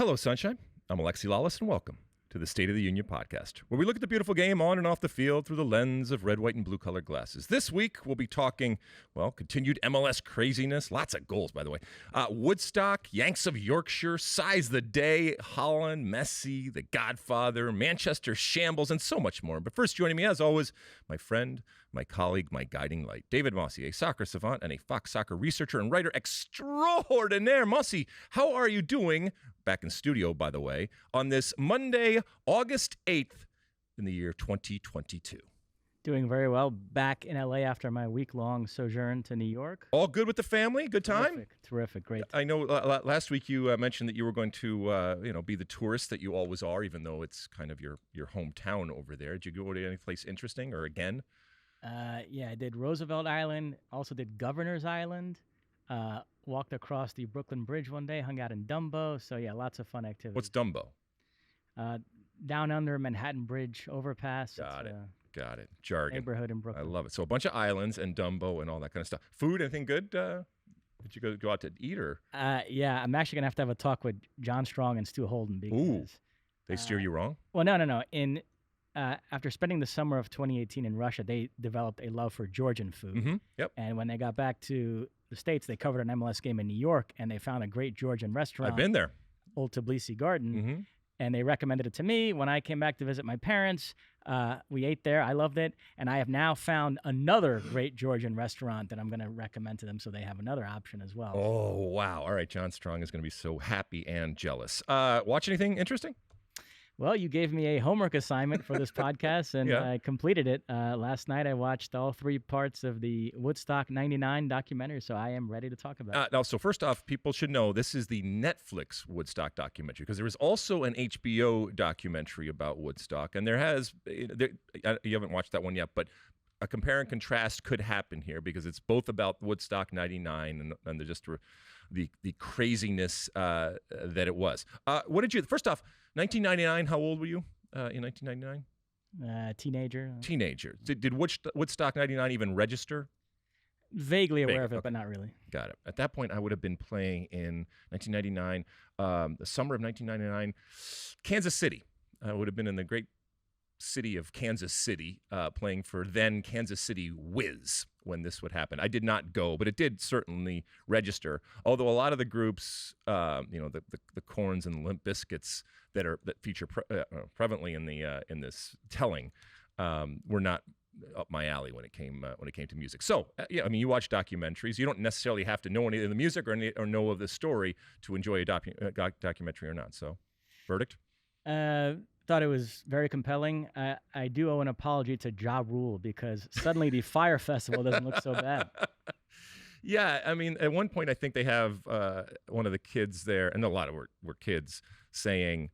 Hello, Sunshine. I'm Alexi Lawless, and welcome to the State of the Union podcast, where we look at the beautiful game on and off the field through the lens of red, white, and blue-colored glasses. This week, we'll be talking, continued MLS craziness. Lots of goals, by the way. Woodstock, Yanks of Yorkshire, Size the Day, Holland, Messi, The Godfather, Manchester Shambles, and so much more. But first, joining me, as always, my friend, my colleague, my guiding light, David Mossy, a soccer savant and a Fox soccer researcher and writer extraordinaire. Mossy, how are you doing? Back in studio, by the way, on this Monday, August 8th in the year 2022. Doing very well. Back in LA after my week-long sojourn to New York. All good with the family? Good time? Terrific. Great. I know last week you mentioned that you were going to be the tourist that you always are, even though it's kind of your hometown over there. Did you go to any place interesting or again? Yeah, I did Roosevelt Island. Also did Governor's Island. Walked across the Brooklyn Bridge one day, hung out in Dumbo. So, yeah, lots of fun activities. What's Dumbo? Down under Manhattan Bridge overpass. Got it. Jargon. Neighborhood in Brooklyn. I love it. So a bunch of islands and Dumbo and all that kind of stuff. Food, anything good? Did you go out to eat or? Yeah, I'm actually going to have a talk with John Strong and Stu Holden. Because, ooh, they steer you wrong? Well, no. After spending the summer of 2018 in Russia, they developed a love for Georgian food. Mm-hmm. Yep. And when they got back to the States, they covered an MLS game in New York, and they found a great Georgian restaurant. I've been there. Old Tbilisi Garden. Mm-hmm. And they recommended it to me. When I came back to visit my parents, we ate there. I loved it. And I have now found another great Georgian restaurant that I'm going to recommend to them so they have another option as well. Oh, wow. All right. John Strong is going to be so happy and jealous. Watch anything interesting? Well, you gave me a homework assignment for this podcast, and yeah. I completed it. Last night, I watched all 3 parts of the Woodstock 99 documentary, so I am ready to talk about it. Now, so first off, people should know this is the Netflix Woodstock documentary, because there is also an HBO documentary about Woodstock, and you haven't watched that one yet, but a compare and contrast could happen here, because it's both about Woodstock 99 and the craziness that it was. First off, 1999, how old were you in 1999? Teenager. Did Woodstock 99 even register? Vaguely aware of it, but not really. Got it. At that point, I would have been playing in 1999, the summer of 1999, Kansas City. I would have been in the great city of Kansas City, playing for then Kansas City Wiz when this would happen. I did not go, but it did certainly register. Although a lot of the groups, the Corns and the Limp Bizkits that feature prevalently in this telling, were not up my alley when it came to music. So you watch documentaries. You don't necessarily have to know any of the music or know of the story to enjoy a documentary or not. So, verdict. Thought it was very compelling. I do owe an apology to Ja Rule because suddenly the Fire Festival doesn't look so bad. Yeah, I mean, at one point I think they have one of the kids there, and a lot of were kids saying,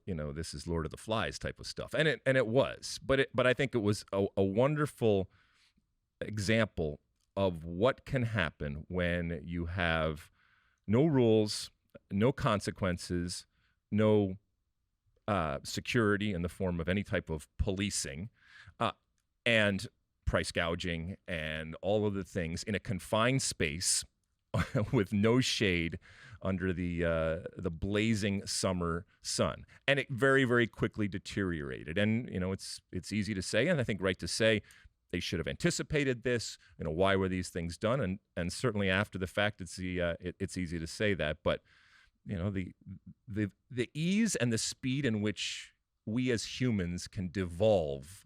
this is Lord of the Flies type of stuff, and it was, but I think it was a wonderful example of what can happen when you have no rules, no consequences, no security in the form of any type of policing, and price gouging and all of the things in a confined space with no shade under the blazing summer sun. And it very, very quickly deteriorated. And, it's easy to say, and I think right to say, they should have anticipated this. Why were these things done? And certainly after the fact, it's easy to say that. But the ease and the speed in which we as humans can devolve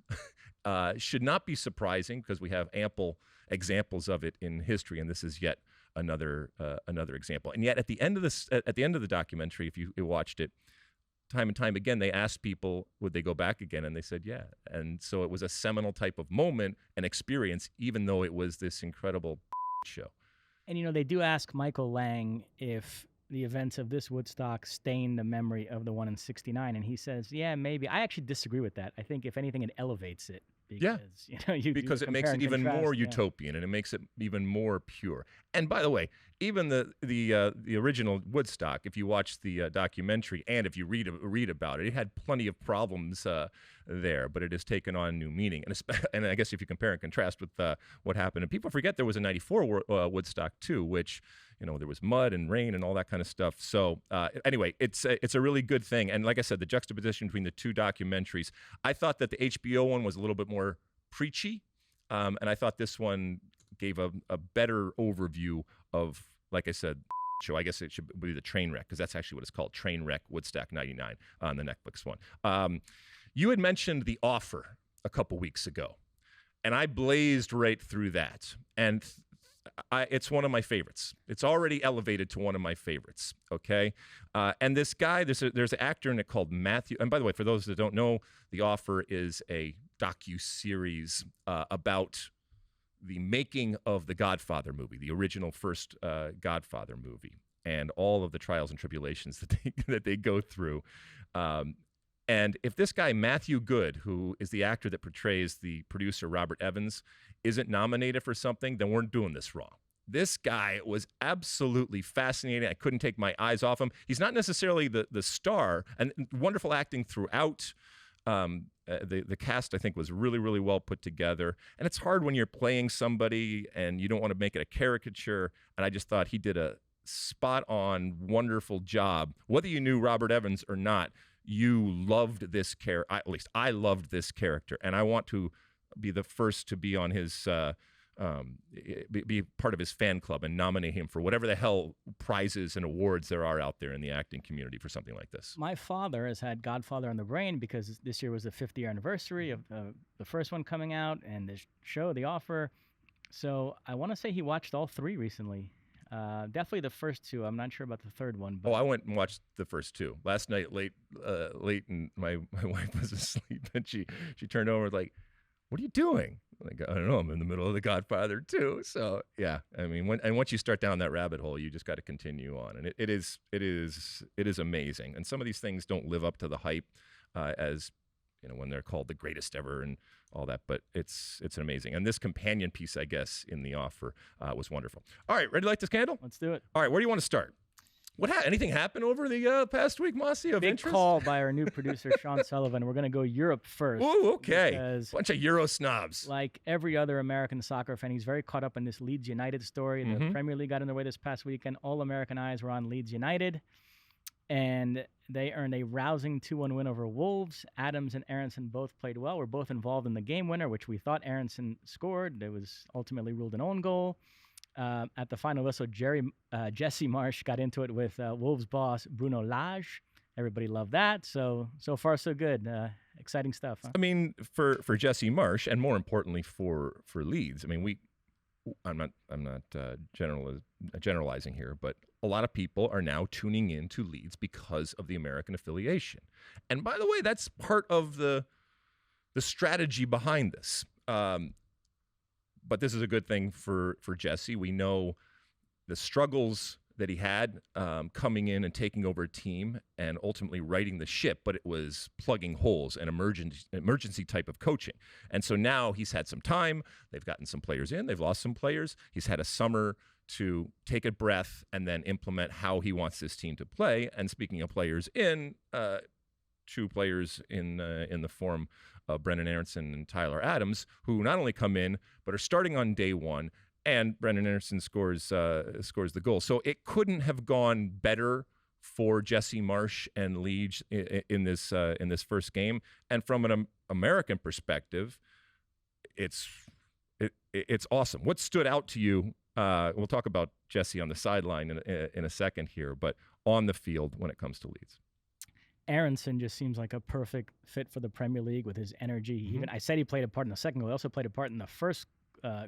should not be surprising, because we have ample examples of it in history, and this is yet another example. And yet, at the end of the documentary, if you watched it, time and time again, they asked people would they go back again, and they said yeah. And so it was a seminal type of moment and experience, even though it was this incredible show. And they do ask Michael Lang if the events of this Woodstock stain the memory of the one in '69, and he says, yeah, maybe. I actually disagree with that. I think if anything, it elevates it. Because it makes it even more utopian, and it makes it even more pure. And by the way, even the original Woodstock, if you watch the documentary and if you read about it, it had plenty of problems there, but it has taken on new meaning. And I guess if you compare and contrast with what happened, and people forget there was a '94 Woodstock too, which, you know, there was mud and rain and all that kind of stuff. So anyway, it's a really good thing. And like I said, the juxtaposition between the two documentaries, I thought that the HBO one was a little bit more preachy, and I thought this one gave a better overview of, like I said, show. I guess it should be the Trainwreck, because that's actually what it's called, Trainwreck Woodstock '99 on the Netflix one. You had mentioned The Offer a couple weeks ago, and I blazed right through that. And it's one of my favorites. It's already elevated to one of my favorites, okay? And this guy, there's an actor in it called Matthew. And by the way, for those that don't know, The Offer is a docu-series about the making of the Godfather movie, the original first Godfather movie, and all of the trials and tribulations that they go through. And if this guy, Matthew Good, who is the actor that portrays the producer Robert Evans, isn't nominated for something, then we're doing this wrong. This guy was absolutely fascinating. I couldn't take my eyes off him. He's not necessarily the star, and wonderful acting throughout. The cast, I think, was really, really well put together. And it's hard when you're playing somebody and you don't want to make it a caricature. And I just thought he did a spot-on, wonderful job. Whether you knew Robert Evans or not, you loved this character. At least I loved this character, and I want to be the first to be on his be part of his fan club and nominate him for whatever the hell prizes and awards there are out there in the acting community for something like this. My father has had Godfather on the brain because this year was the 50th anniversary of the first one coming out, and the show, The Offer. So I want to say he watched all three recently. Definitely the first two. I'm not sure about the third one. But... Oh, I went and watched the first two last night late, and my wife was asleep, and she turned over like, "What are you doing?" Like, I don't know. I'm in the middle of The Godfather too. So yeah, I mean, once you start down that rabbit hole, you just got to continue on, and it is amazing. And some of these things don't live up to the hype, as you know, when they're called the greatest ever and all that. But it's amazing. And this companion piece, I guess, in The Offer was wonderful. All right, ready to light this candle? Let's do it. All right, where do you want to start? Anything happened over the past week, Mossy, of Big interest? call by our new producer, Sean Sullivan. We're going to go Europe first. Ooh, okay. Bunch of Euro snobs. Like every other American soccer fan, he's very caught up in this Leeds United story. The Premier League got underway this past weekend. All American eyes were on Leeds United, and they earned a rousing 2-1 win over Wolves. Adams and Aaronson both played well. Were both involved in the game winner, which we thought Aaronson scored. It was ultimately ruled an own goal. At the final whistle, Jesse Marsch got into it with Wolves boss Bruno Lage. Everybody loved that. So far so good. Exciting stuff. Huh? I mean, for Jesse Marsch, and more importantly for Leeds. I mean, I'm not generalizing here, but a lot of people are now tuning in to Leeds because of the American affiliation. And by the way, that's part of the strategy behind this. But this is a good thing for Jesse. We know the struggles that he had coming in and taking over a team and ultimately righting the ship, but it was plugging holes and emergency type of coaching. And so now he's had some time. They've gotten some players in. They've lost some players. He's had a summer to take a breath and then implement how he wants this team to play. And speaking of players in, two players in the form of Brenden Aaronson and Tyler Adams, who not only come in, but are starting on day one, and Brenden Aaronson scores the goal. So it couldn't have gone better for Jesse Marsch and Leeds in this first game. And from an American perspective, it's awesome. What stood out to you? We'll talk about Jesse on the sideline in a second here, but on the field when it comes to Leeds. Aaronson just seems like a perfect fit for the Premier League with his energy. I said he played a part in the second goal. He also played a part in the first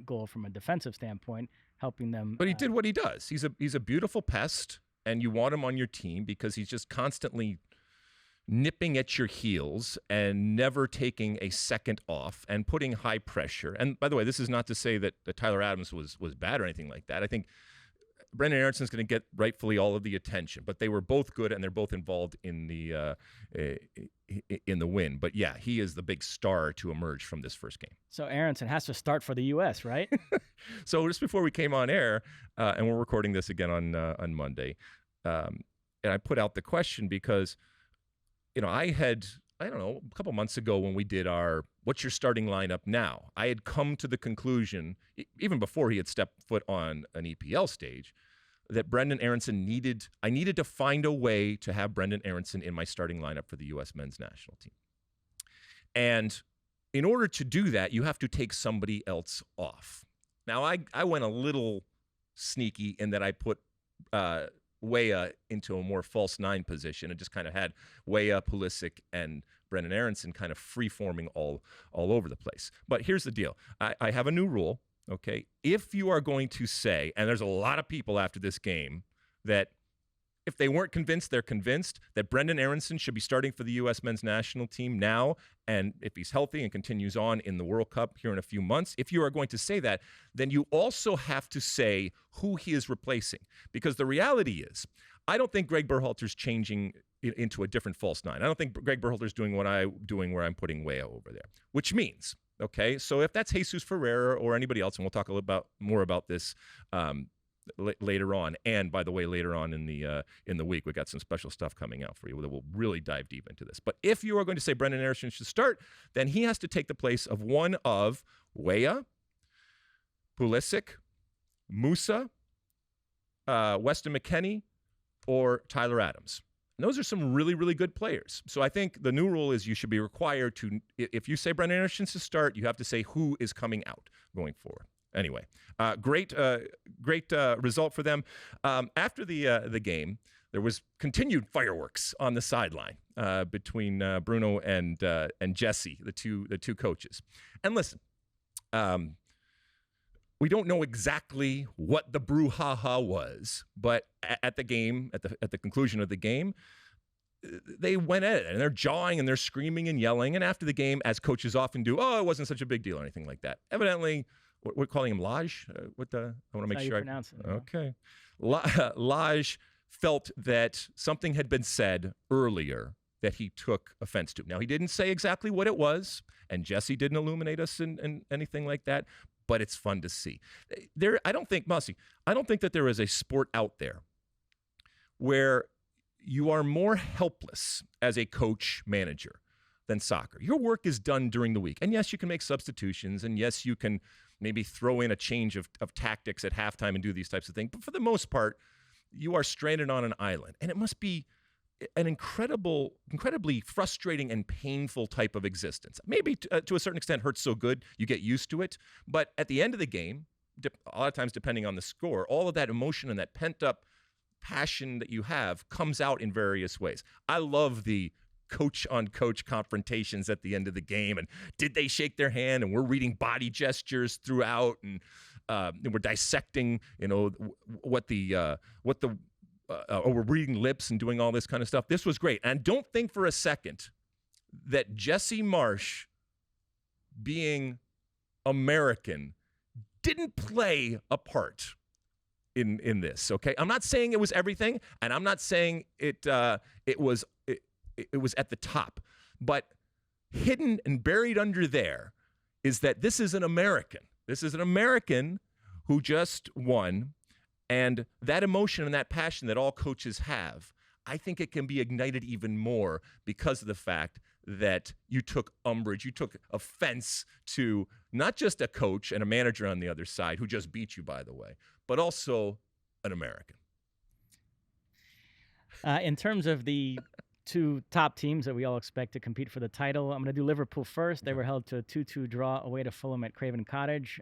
goal from a defensive standpoint, helping them. But he did what he does. He's a beautiful pest, and you want him on your team because he's just constantly nipping at your heels and never taking a second off and putting high pressure. And by the way, this is not to say that Tyler Adams was bad or anything like that. I think Brenden Aaronson's going to get rightfully all of the attention, but they were both good and they're both involved in the win. But yeah, he is the big star to emerge from this first game. So Aaronson has to start for the U.S., right? So just before we came on air, and we're recording this again on Monday, and I put out the question because, you know, I had I don't know, a couple months ago when we did our "What's your starting lineup now?" I had come to the conclusion, even before he had stepped foot on an EPL stage, that Brenden Aaronson I needed to find a way to have Brenden Aaronson in my starting lineup for the U.S. men's national team. And in order to do that, you have to take somebody else off. Now, I went a little sneaky in that I put Weah into a more false nine position and just kind of had Weah, Pulisic, and Brenden Aaronson kind of free-forming all over the place. But here's the deal. I have a new rule, okay? If you are going to say, and there's a lot of people after this game that if they weren't convinced, they're convinced that Brenden Aaronson should be starting for the U.S. men's national team now, and if he's healthy and continues on in the World Cup here in a few months, if you are going to say that, then you also have to say who he is replacing. Because the reality is, I don't think Greg Berhalter's changing into a different false nine. I don't think Greg Berhalter's doing what I'm doing where I'm putting Weah over there, which means, okay, so if that's Jesus Ferreira or anybody else, and we'll talk a little more about this later on, and by the way, later on in the week, we got some special stuff coming out for you that will really dive deep into this. But if you are going to say Brenden Aaronson should start, then he has to take the place of one of Weah, Pulisic, Musa, Weston McKennie, or Tyler Adams. And those are some really, really good players. So I think the new rule is you should be required to, if you say Brenden Aaronson should start, you have to say who is coming out going forward. Anyway, great result for them. After the game, there was continued fireworks on the sideline between Bruno and Jesse, the two coaches. And listen, we don't know exactly what the brouhaha was, but at the game, at the conclusion of the game, they went at it, and they're jawing and they're screaming and yelling. And after the game, as coaches often do, oh, it wasn't such a big deal or anything like that. Evidently, we're calling him Laj. I want to make sure I pronounce it. Okay, Laj felt that something had been said earlier that he took offense to. Now, he didn't say exactly what it was, and Jesse didn't illuminate us in anything like that. But it's fun to see. I don't think that there is a sport out there where you are more helpless as a coach manager than soccer. Your work is done during the week. And yes, you can make substitutions. And yes, you can maybe throw in a change of tactics at halftime and do these types of things. But for the most part, you are stranded on an island. And it must be an incredibly frustrating and painful type of existence. Maybe to a certain extent hurts so good, you get used to it. But at the end of the game, a lot of times depending on the score, all of that emotion and that pent-up passion that you have comes out in various ways. I love the coach-on-coach confrontations at the end of the game. And did they shake their hand? And we're reading body gestures throughout. And we're dissecting, or we're reading lips and doing all this kind of stuff. This was great. And don't think for a second that Jesse Marsch, being American, didn't play a part in this, okay? I'm not saying it was everything, and I'm not saying it was at the top. But hidden and buried under there is that this is an American. This is an American who just won. And that emotion and that passion that all coaches have, I think it can be ignited even more because of the fact that you took umbrage, you took offense to not just a coach and a manager on the other side who just beat you, by the way, but also an American. In terms of the two top teams that we all expect to compete for the title, I'm going to do Liverpool first. They were held to a 2-2 draw away to Fulham at Craven Cottage.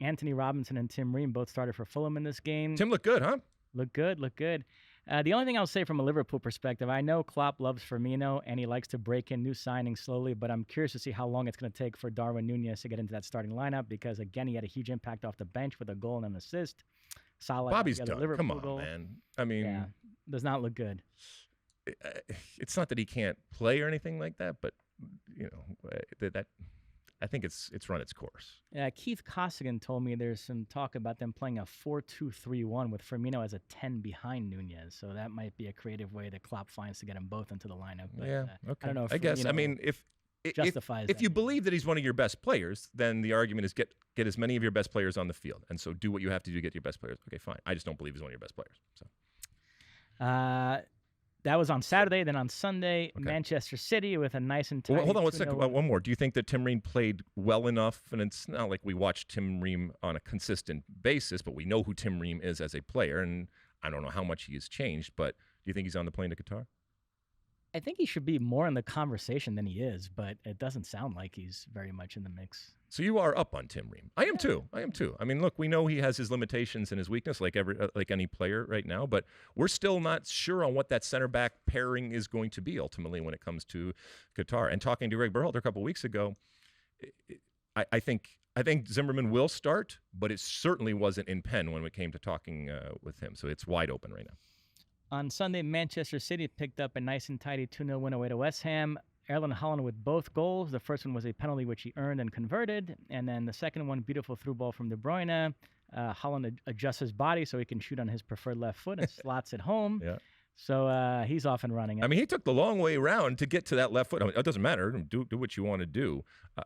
Anthony Robinson and Tim Ream both started for Fulham in this game. Tim looked good, huh? Looked good. The only thing I'll say from a Liverpool perspective, I know Klopp loves Firmino and he likes to break in new signings slowly, but I'm curious to see how long it's going to take for Darwin Núñez to get into that starting lineup because, again, he had a huge impact off the bench with a goal and an assist. Salah, Bobby's done. Liverpool Come on, goal. man. I mean, yeah, does not look good. It's not that he can't play or anything like that, but that I think it's run its course. Keith Costigan told me there's some talk about them playing a 4-2-3-1 with Firmino as a 10 behind Núñez, so that might be a creative way that Klopp finds to get them both into the lineup. But, okay. I don't know. If I guess. Firmino I mean, if you believe that he's one of your best players, then the argument is get as many of your best players on the field, and so do what you have to do to get your best players. Okay, fine. I just don't believe he's one of your best players. So. That was on Saturday. Then on Sunday, Manchester City with a nice and tight. Well, hold on one second. One more. Do you think that Tim Ream played well enough? And it's not like we watch Tim Ream on a consistent basis, but we know who Tim Ream is as a player. And I don't know how much he has changed, but do you think he's on the plane to Qatar? I think he should be more in the conversation than he is, but it doesn't sound like he's very much in the mix. So you are up on Tim Ream. I am too. I mean, look, we know he has his limitations and his weakness, like any player right now. But we're still not sure on what that center back pairing is going to be ultimately when it comes to Qatar. And talking to Greg Berhalter a couple of weeks ago, I think Zimmerman will start, but it certainly wasn't in pen when it came to talking with him. So it's wide open right now. On Sunday, Manchester City picked up a nice and tidy 2-0 win away to West Ham. Erling Haaland with both goals. The first one was a penalty which he earned and converted. And then the second one, beautiful through ball from De Bruyne. Haaland adjusts his body so he can shoot on his preferred left foot and slots it home. Yeah. So he's off and running. I mean, he took the long way around to get to that left foot. I mean, it doesn't matter. Do what you want to do.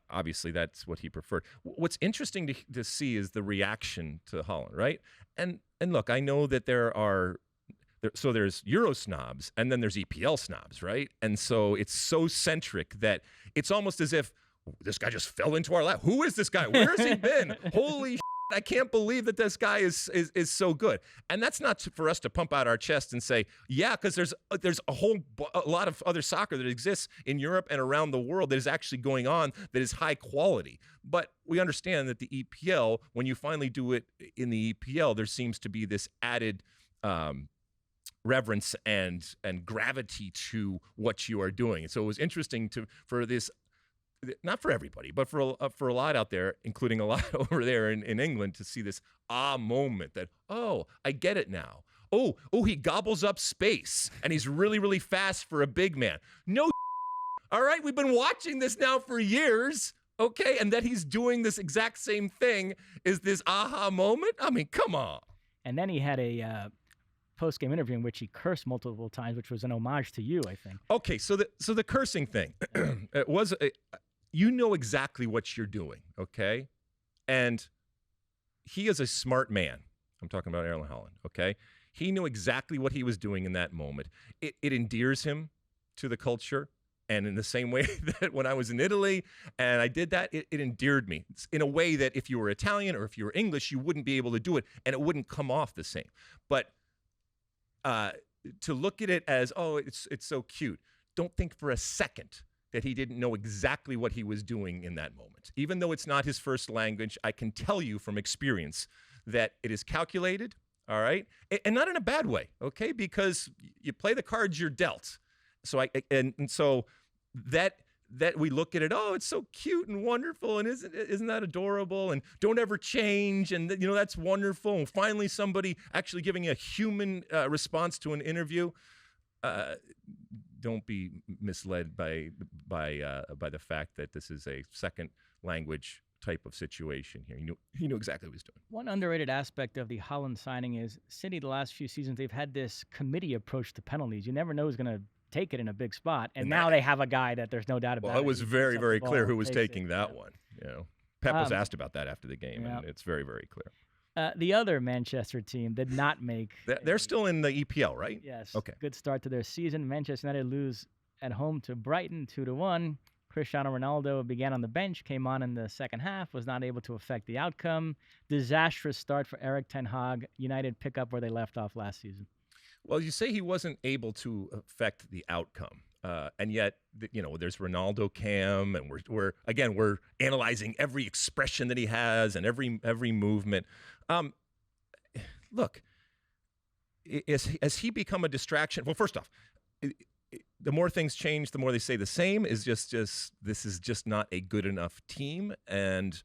Obviously, that's what he preferred. What's interesting to see is the reaction to Haaland, right? And look, I know that there's Euro snobs and then there's EPL snobs, right? And so it's so centric that it's almost as if this guy just fell into our lap. Who is this guy? Where has he been? Holy shit, I can't believe that this guy is so good. And that's not for us to pump out our chest and say, yeah, because there's a lot of other soccer that exists in Europe and around the world that is actually going on that is high quality. But we understand that the EPL, when you finally do it in the EPL, there seems to be this added reverence and gravity to what you are doing. And so it was interesting for this, not for everybody, but for a lot out there, including a lot over there in England, to see this moment that, oh, I get it now. Oh, he gobbles up space and he's really, really fast for a big man. No, all right, we've been watching this now for years. Okay, and that he's doing this exact same thing is this aha moment. I mean, come on. And then he had a post-game interview in which he cursed multiple times, which was an homage to you, I think. Okay, so the cursing thing, it was you know exactly what you're doing, okay? And he is a smart man. I'm talking about Erling Haaland, okay? He knew exactly what he was doing in that moment. It endears him to the culture, and in the same way that when I was in Italy and I did that, it endeared me in a way that if you were Italian or if you were English, you wouldn't be able to do it, and it wouldn't come off the same. But to look at it as, oh, it's so cute. Don't think for a second that he didn't know exactly what he was doing in that moment. Even though it's not his first language, I can tell you from experience that it is calculated, all right? And not in a bad way, okay? Because you play the cards you're dealt. So so that we look at it, oh, it's so cute and wonderful, and isn't that adorable? And don't ever change, and that's wonderful. And finally, somebody actually giving a human response to an interview. Don't be misled by the fact that this is a second language type of situation here. He knew exactly what he was doing. One underrated aspect of the Haaland signing is City, the last few seasons, they've had this committee approach to penalties. You never know who's going to take it in a big spot. And now they have a guy that there's no doubt about. Well, it was very, very clear who was taking that one. Pep was asked about that after the game, and it's very, very clear. The other Manchester team did not make... They're still in the EPL, right? Yes. Okay. Good start to their season. Manchester United lose at home to Brighton 2-1. Cristiano Ronaldo began on the bench, came on in the second half, was not able to affect the outcome. Disastrous start for Erik ten Hag. United pick up where they left off last season. Well, you say he wasn't able to affect the outcome. And yet, there's Ronaldo cam, and we're analyzing every expression that he has and every movement. Look, has he become a distraction? Well, first off, the more things change, the more they say the same. Is just this is just not a good enough team, and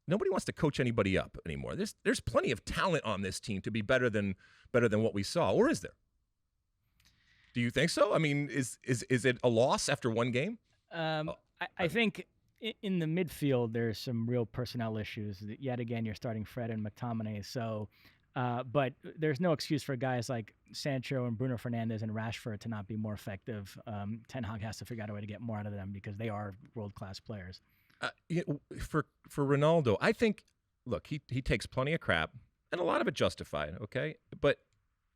nobody wants to coach anybody up anymore. There's plenty of talent on this team to be better than what we saw, or is there? Do you think so? I mean, is it a loss after one game? I think in the midfield there's some real personnel issues. Yet again, you're starting Fred and McTominay. So, but there's no excuse for guys like Sancho and Bruno Fernandes and Rashford to not be more effective. Ten Hag has to figure out a way to get more out of them because they are world-class players. For Ronaldo, I think, look, he takes plenty of crap, and a lot of it justified, okay? But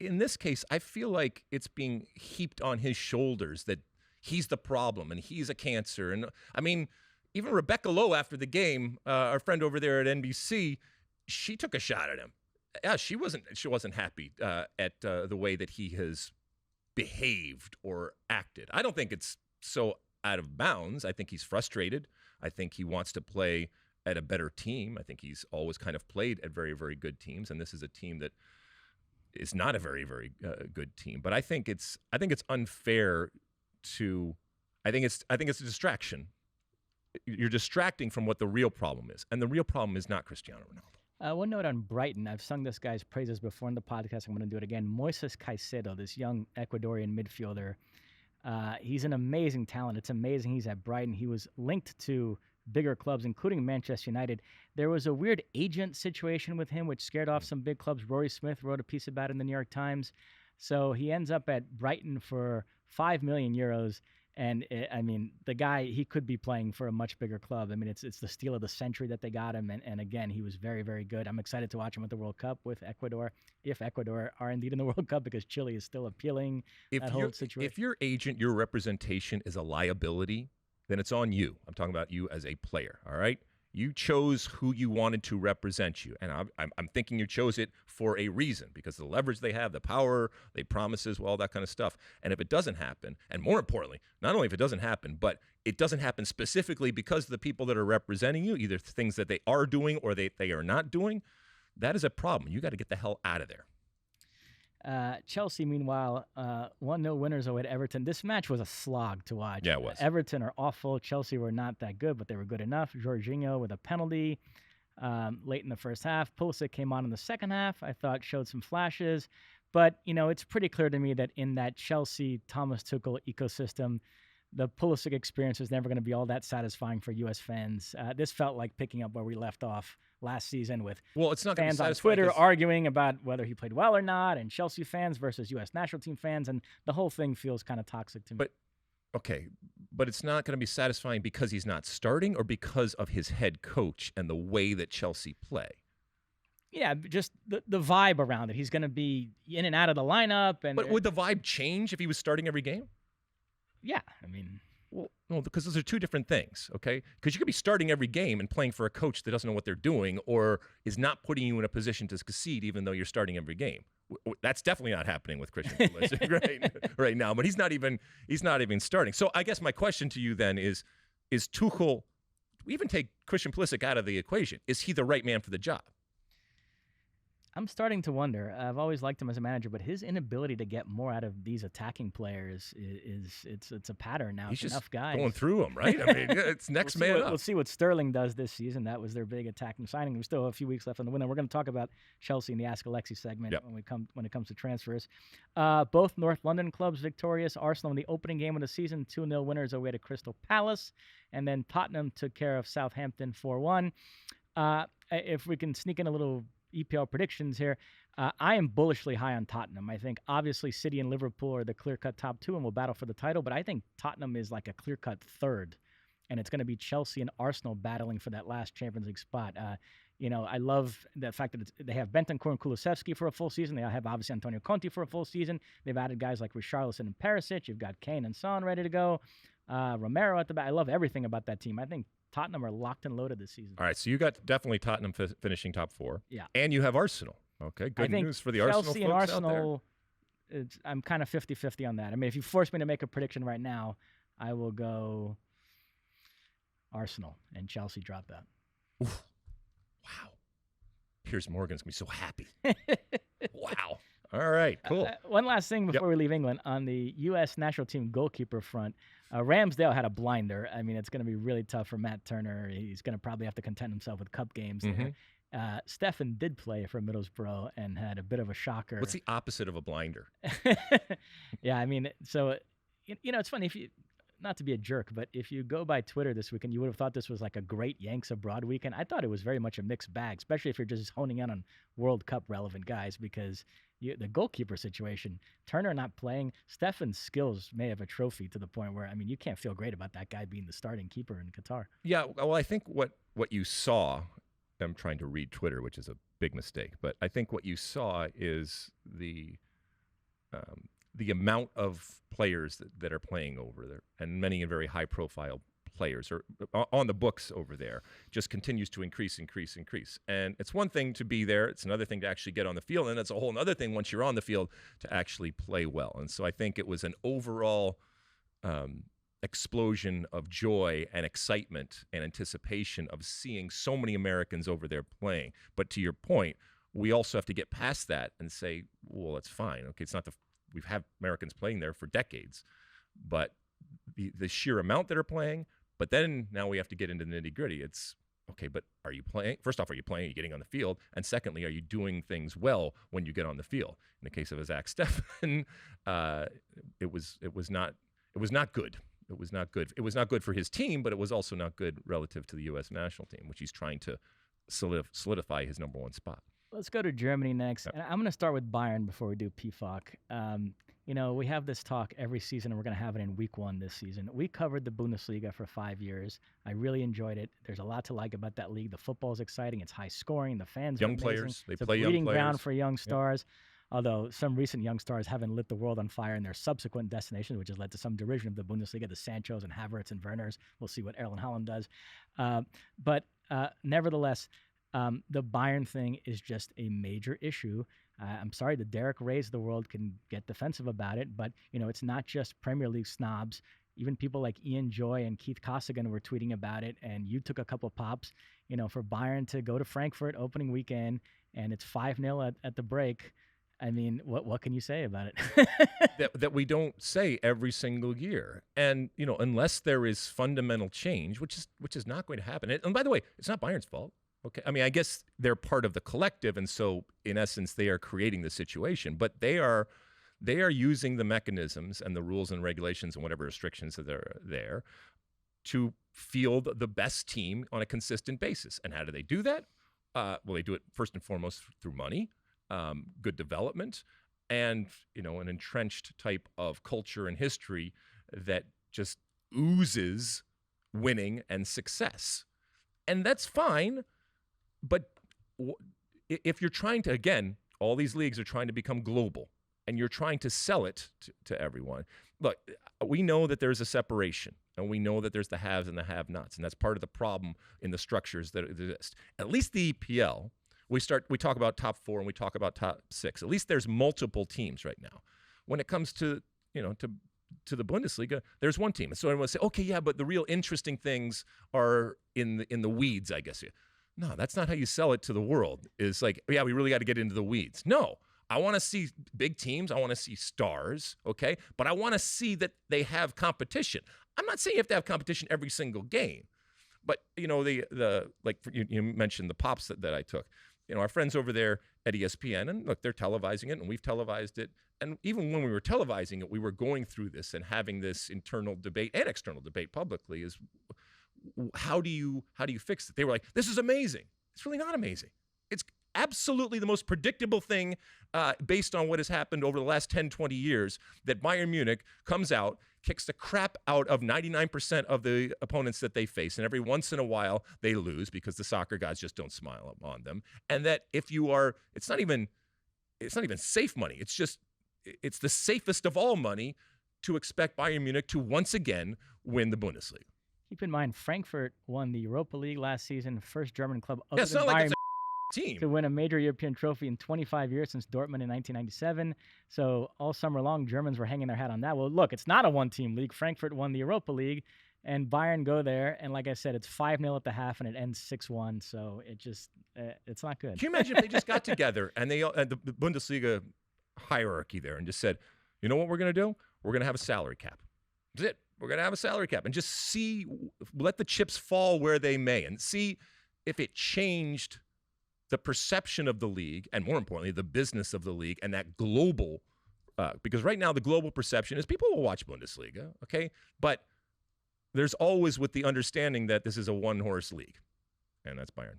in this case, I feel like it's being heaped on his shoulders that he's the problem and he's a cancer. And I mean, even Rebecca Lowe after the game, our friend over there at NBC, she took a shot at him. Yeah, she wasn't happy at the way that he has behaved or acted. I don't think it's so out of bounds. I think he's frustrated. I think he wants to play at a better team. I think he's always kind of played at very, very good teams, and this is a team that is not a very, very good team. But I think it's unfair to. I think it's a distraction. You're distracting from what the real problem is, and the real problem is not Cristiano Ronaldo. One note on Brighton. I've sung this guy's praises before in the podcast. I'm going to do it again. Moises Caicedo, this young Ecuadorian midfielder. He's an amazing talent. It's amazing he's at Brighton. He was linked to bigger clubs, including Manchester United. There was a weird agent situation with him, which scared off some big clubs. Rory Smith wrote a piece about it in the New York Times. So he ends up at Brighton for 5 million euros. And I mean, the guy, he could be playing for a much bigger club. I mean, it's the steal of the century that they got him. And again, he was very, very good. I'm excited to watch him at the World Cup with Ecuador, if Ecuador are indeed in the World Cup, because Chile is still appealing. That whole situation. If your agent, your representation is a liability, then it's on you. I'm talking about you as a player, all right? You chose who you wanted to represent you. And I'm thinking you chose it for a reason, because of the leverage they have, the power, they promises, well, all that kind of stuff. And if it doesn't happen, and more importantly, not only if it doesn't happen, but it doesn't happen specifically because of the people that are representing you, either things that they are doing or they are not doing, that is a problem. You got to get the hell out of there. Chelsea, meanwhile, 1-0 winners away at Everton. This match was a slog to watch. Yeah, it was. Everton are awful. Chelsea were not that good, but they were good enough. Jorginho with a penalty late in the first half. Pulisic came on in the second half. I thought showed some flashes. But, you know, it's pretty clear to me that in that Chelsea Thomas Tuchel ecosystem, the Pulisic experience is never going to be all that satisfying for U.S. fans. This felt like picking up where we left off last season with it's not fans on Twitter arguing about whether he played well or not, and Chelsea fans versus U.S. national team fans, and the whole thing feels kind of toxic to me. But it's not going to be satisfying because he's not starting, or because of his head coach and the way that Chelsea play? Yeah, just the vibe around it. He's going to be in and out of the lineup. But would the vibe change if he was starting every game? Yeah, I mean... Well, no, because those are two different things, okay? Because you could be starting every game and playing for a coach that doesn't know what they're doing or is not putting you in a position to succeed even though you're starting every game. That's definitely not happening with Christian Pulisic right now, but he's not even starting. So I guess my question to you then is Tuchel, even take Christian Pulisic out of the equation, is he the right man for the job? I'm starting to wonder. I've always liked him as a manager, but his inability to get more out of these attacking players it's a pattern now. He's enough just guys going through them, right? I mean, it's next man up. We'll see what Sterling does this season. That was their big attacking signing. We still have a few weeks left on the window. We're going to talk about Chelsea in the Ask Alexi segment when it comes to transfers. Both North London clubs victorious. Arsenal in the opening game of the season, 2-0 winners away to Crystal Palace, and then Tottenham took care of Southampton 4-1. If we can sneak in a little EPL predictions here, I am bullishly high on Tottenham. I think obviously City and Liverpool are the clear-cut top two and will battle for the title, but I think Tottenham is like a clear-cut third, and it's going to be Chelsea and Arsenal battling for that last Champions League spot. I love the fact that they have Bentancur and Kulusevski for a full season. They have obviously Antonio Conte for a full season. They've added guys like Richarlison and Perisic. You've got Kane and Son ready to go. Romero at the back. I love everything about that team. I think Tottenham are locked and loaded this season. All right, so you got definitely Tottenham finishing top four. Yeah. And you have Arsenal. Okay, good news for the Chelsea Arsenal folks and Arsenal, out there. I'm kind of 50-50 on that. I mean, if you force me to make a prediction right now, I will go Arsenal, and Chelsea drop that. Oof. Wow. Piers Morgan's going to be so happy. Wow. All right, cool. One last thing before we leave England. On the U.S. national team goalkeeper front, Ramsdale had a blinder. I mean, it's going to be really tough for Matt Turner. He's going to probably have to content himself with cup games there. Stefan did play for Middlesbrough and had a bit of a shocker. What's the opposite of a blinder? Yeah, I mean, so, it's funny. If you, not to be a jerk, but if you go by Twitter this weekend, you would have thought this was like a great Yanks abroad weekend. I thought it was very much a mixed bag, especially if you're just honing in on World Cup relevant guys, because the goalkeeper situation, Turner not playing, Stefan's skills may have a trophy to the point where, I mean, you can't feel great about that guy being the starting keeper in Qatar. Yeah, well, I think what you saw, I'm trying to read Twitter, which is a big mistake, but I think what you saw is the the amount of players that are playing over there, and many very high-profile players are on the books over there, just continues to increase. And it's one thing to be there. It's another thing to actually get on the field. And it's a whole other thing once you're on the field to actually play well. And so I think it was an overall explosion of joy and excitement and anticipation of seeing so many Americans over there playing. But to your point, we also have to get past that and say, well, it's fine. Okay, it's not we've had Americans playing there for decades, but the sheer amount that are playing. But then now we have to get into the nitty-gritty. It's, okay, but are you playing? First off, are you playing? Are you getting on the field? And secondly, are you doing things well when you get on the field? In the case of Zach Steffen, it was not good. It was not good. It was not good for his team, but it was also not good relative to the U.S. national team, which he's trying to solidify his number one spot. Let's go to Germany next. And I'm going to start with Bayern before we do PFOC. We have this talk every season, and we're going to have it in week 1 this season. We covered the Bundesliga for 5 years. I really enjoyed it. There's a lot to like about that league. The football is exciting. It's high scoring. The fans young are amazing. Players. They it's play a young breeding players. Ground for young stars. Yep. Although some recent young stars haven't lit the world on fire in their subsequent destinations, which has led to some derision of the Bundesliga, the Sanchos and Havertz and Werners. We'll see what Erling Haaland does. But nevertheless, the Bayern thing is just a major issue. I'm sorry, the Derek Rays of the world can get defensive about it, but it's not just Premier League snobs. Even people like Ian Joy and Keith Costigan were tweeting about it, and you took a couple pops, for Bayern to go to Frankfurt opening weekend, and it's 5-0 at the break. I mean, what can you say about it? that we don't say every single year, and unless there is fundamental change, which is not going to happen. And by the way, it's not Bayern's fault. Okay, I mean, I guess they're part of the collective, and so in essence, they are creating the situation. But they are using the mechanisms and the rules and regulations and whatever restrictions that are there to field the best team on a consistent basis. And how do they do that? Well, they do it first and foremost through money, good development, and an entrenched type of culture and history that just oozes winning and success. And that's fine. But if you're trying to, again, all these leagues are trying to become global, and you're trying to sell it to everyone. Look, we know that there's a separation, and we know that there's the haves and the have-nots, and that's part of the problem in the structures that exist. At least the EPL, we talk about top 4 and we talk about top 6. At least there's multiple teams right now. When it comes to the Bundesliga, there's one team. And so everyone will say, okay, yeah, but the real interesting things are in the weeds, I guess. No, that's not how you sell it to the world. It's like, yeah, we really got to get into the weeds. No, I want to see big teams. I want to see stars, okay? But I want to see that they have competition. I'm not saying you have to have competition every single game. But, you mentioned the pops that I took. Our friends over there at ESPN, and look, they're televising it, and we've televised it. And even when we were televising it, we were going through this and having this internal debate and external debate publicly is, how do you fix it? They were like, this is amazing. It's really not amazing. It's absolutely the most predictable thing based on what has happened over the last 10, 20 years, that Bayern Munich comes out, kicks the crap out of 99% of the opponents that they face, and every once in a while they lose because the soccer gods just don't smile on them. And that if you are, it's not even safe money. It's the safest of all money to expect Bayern Munich to once again win the Bundesliga. Keep in mind, Frankfurt won the Europa League last season, first German club other than Bayern team to win a major European trophy in 25 years since Dortmund in 1997. So all summer long, Germans were hanging their hat on that. Well, look, it's not a one-team league. Frankfurt won the Europa League, and Bayern go there, and like I said, it's 5-0 at the half, and it ends 6-1. So it's not good. Can you imagine if they just got together and they the Bundesliga hierarchy there and just said, you know what we're going to do? We're going to have a salary cap. That's it. We're going to have a salary cap and just let the chips fall where they may, and see if it changed the perception of the league, and more importantly, the business of the league, and that global, because right now the global perception is people will watch Bundesliga, okay? But there's always with the understanding that this is a one-horse league, and that's Bayern.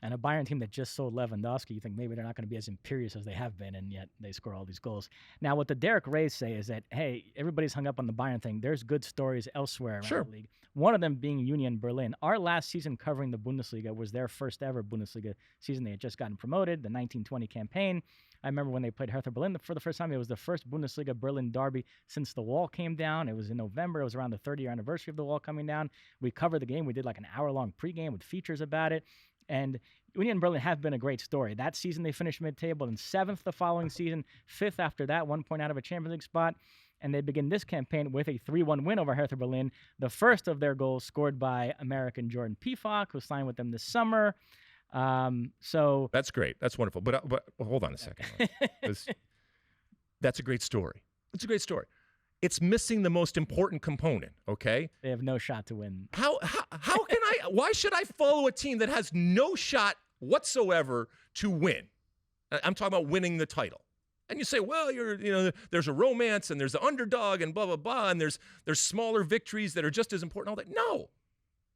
And a Bayern team that just sold Lewandowski, you think maybe they're not going to be as imperious as they have been, and yet they score all these goals. Now, what the Derek Rays say is that, hey, everybody's hung up on the Bayern thing. There's good stories elsewhere around the league. One of them being Union Berlin. Our last season covering the Bundesliga was their first ever Bundesliga season. They had just gotten promoted, the 1920 campaign. I remember when they played Hertha Berlin for the first time. It was the first Bundesliga Berlin derby since the wall came down. It was in November. It was around the 30-year anniversary of the wall coming down. We covered the game. We did like an hour-long pregame with features about it. And Union Berlin have been a great story. That season, they finished mid-table, and 7th the following season, 5th after that, 1 point out of a Champions League spot. And they begin this campaign with a 3-1 win over Hertha Berlin. The first of their goals scored by American Jordan Pefok, who signed with them this summer. So that's great. That's wonderful. But hold on a second. That's a great story. It's a great story. It's missing the most important component, okay? They have no shot to win. How can why should I follow a team that has no shot whatsoever to win? I'm talking about winning the title. And you say, well, there's a romance and there's the underdog and blah, blah, blah, and there's smaller victories that are just as important. All that. No.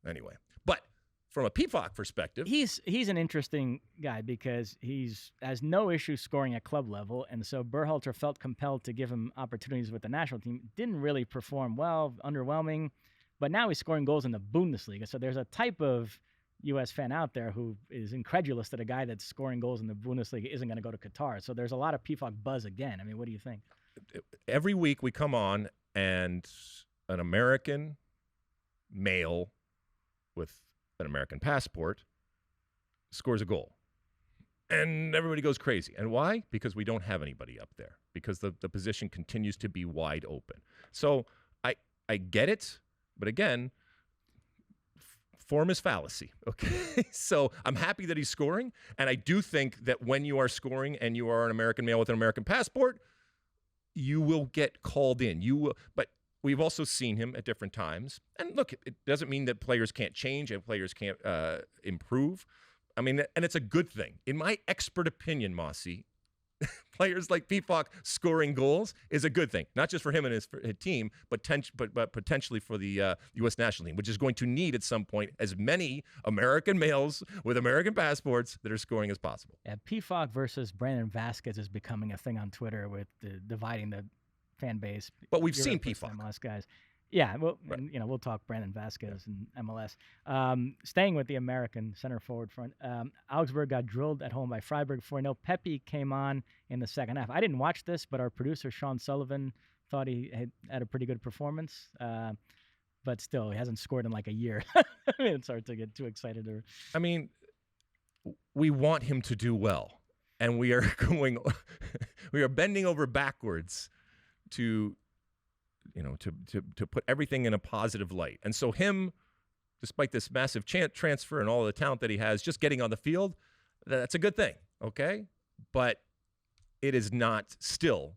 Anyway, but from a PFOC perspective, he's an interesting guy because he's has no issue scoring at club level, and so Berhalter felt compelled to give him opportunities with the national team. Didn't really perform well, underwhelming, but now he's scoring goals in the Bundesliga. So there's a type of U.S. fan out there who is incredulous that a guy that's scoring goals in the Bundesliga isn't going to go to Qatar. So there's a lot of PFOC buzz again. I mean, what do you think? Every week we come on and an American male with an American passport scores a goal. And everybody goes crazy. And why? Because we don't have anybody up there. Because the position continues to be wide open. So I get it. But again, form is fallacy, okay? So I'm happy that he's scoring, and I do think that when you are scoring and you are an American male with an American passport, you will get called in. You will, but we've also seen him at different times. And look, it doesn't mean that players can't change and players can't improve. I mean, and it's a good thing. In my expert opinion, Mossy, players like PFOC scoring goals is a good thing, not just for him and his team, but potentially for the U.S. national team, which is going to need at some point as many American males with American passports that are scoring as possible. Yeah, PFOC versus Brandon Vazquez is becoming a thing on Twitter with dividing the fan base. But we've seen PFOC. MLS guys. Yeah, well, right. And, we'll talk Brandon Vazquez and MLS. Staying with the American center forward front, Augsburg got drilled at home by Freiburg 4-0. Pepe came on in the second half. I didn't watch this, but our producer, Sean Sullivan, thought he had a pretty good performance. But still, he hasn't scored in like a year. I mean, it's hard to get too excited. I mean, we want him to do well. And we are bending over backwards to put everything in a positive light. And so him, despite this massive transfer and all the talent that he has, just getting on the field, that's a good thing, okay? But it is not still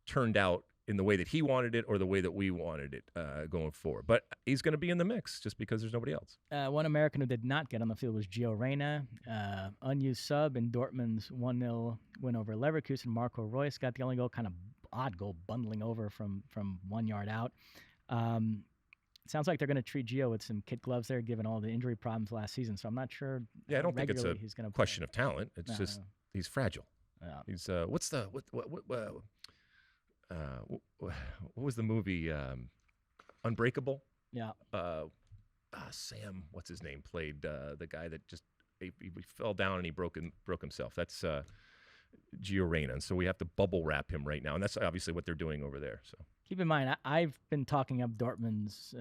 turned out in the way that he wanted it or the way that we wanted it going forward. But he's going to be in the mix just because there's nobody else. One American who did not get on the field was Gio Reyna, unused sub in Dortmund's 1-0 win over Leverkusen. Marco Reus got the only goal, kind of odd goal, bundling over from 1 yard out. Sounds like they're going to treat Gio with some kid gloves there, given all the injury problems last season. So I'm not sure. Yeah, I don't think it's a question of talent. It's just he's fragile. Yeah. He's what was the movie Unbreakable? Yeah. Sam, what's his name, played the guy that just he fell down and he broke himself. That's Gio Reyna, and so we have to bubble wrap him right now, and that's obviously what they're doing over there. So keep in mind, I've been talking up Dortmund's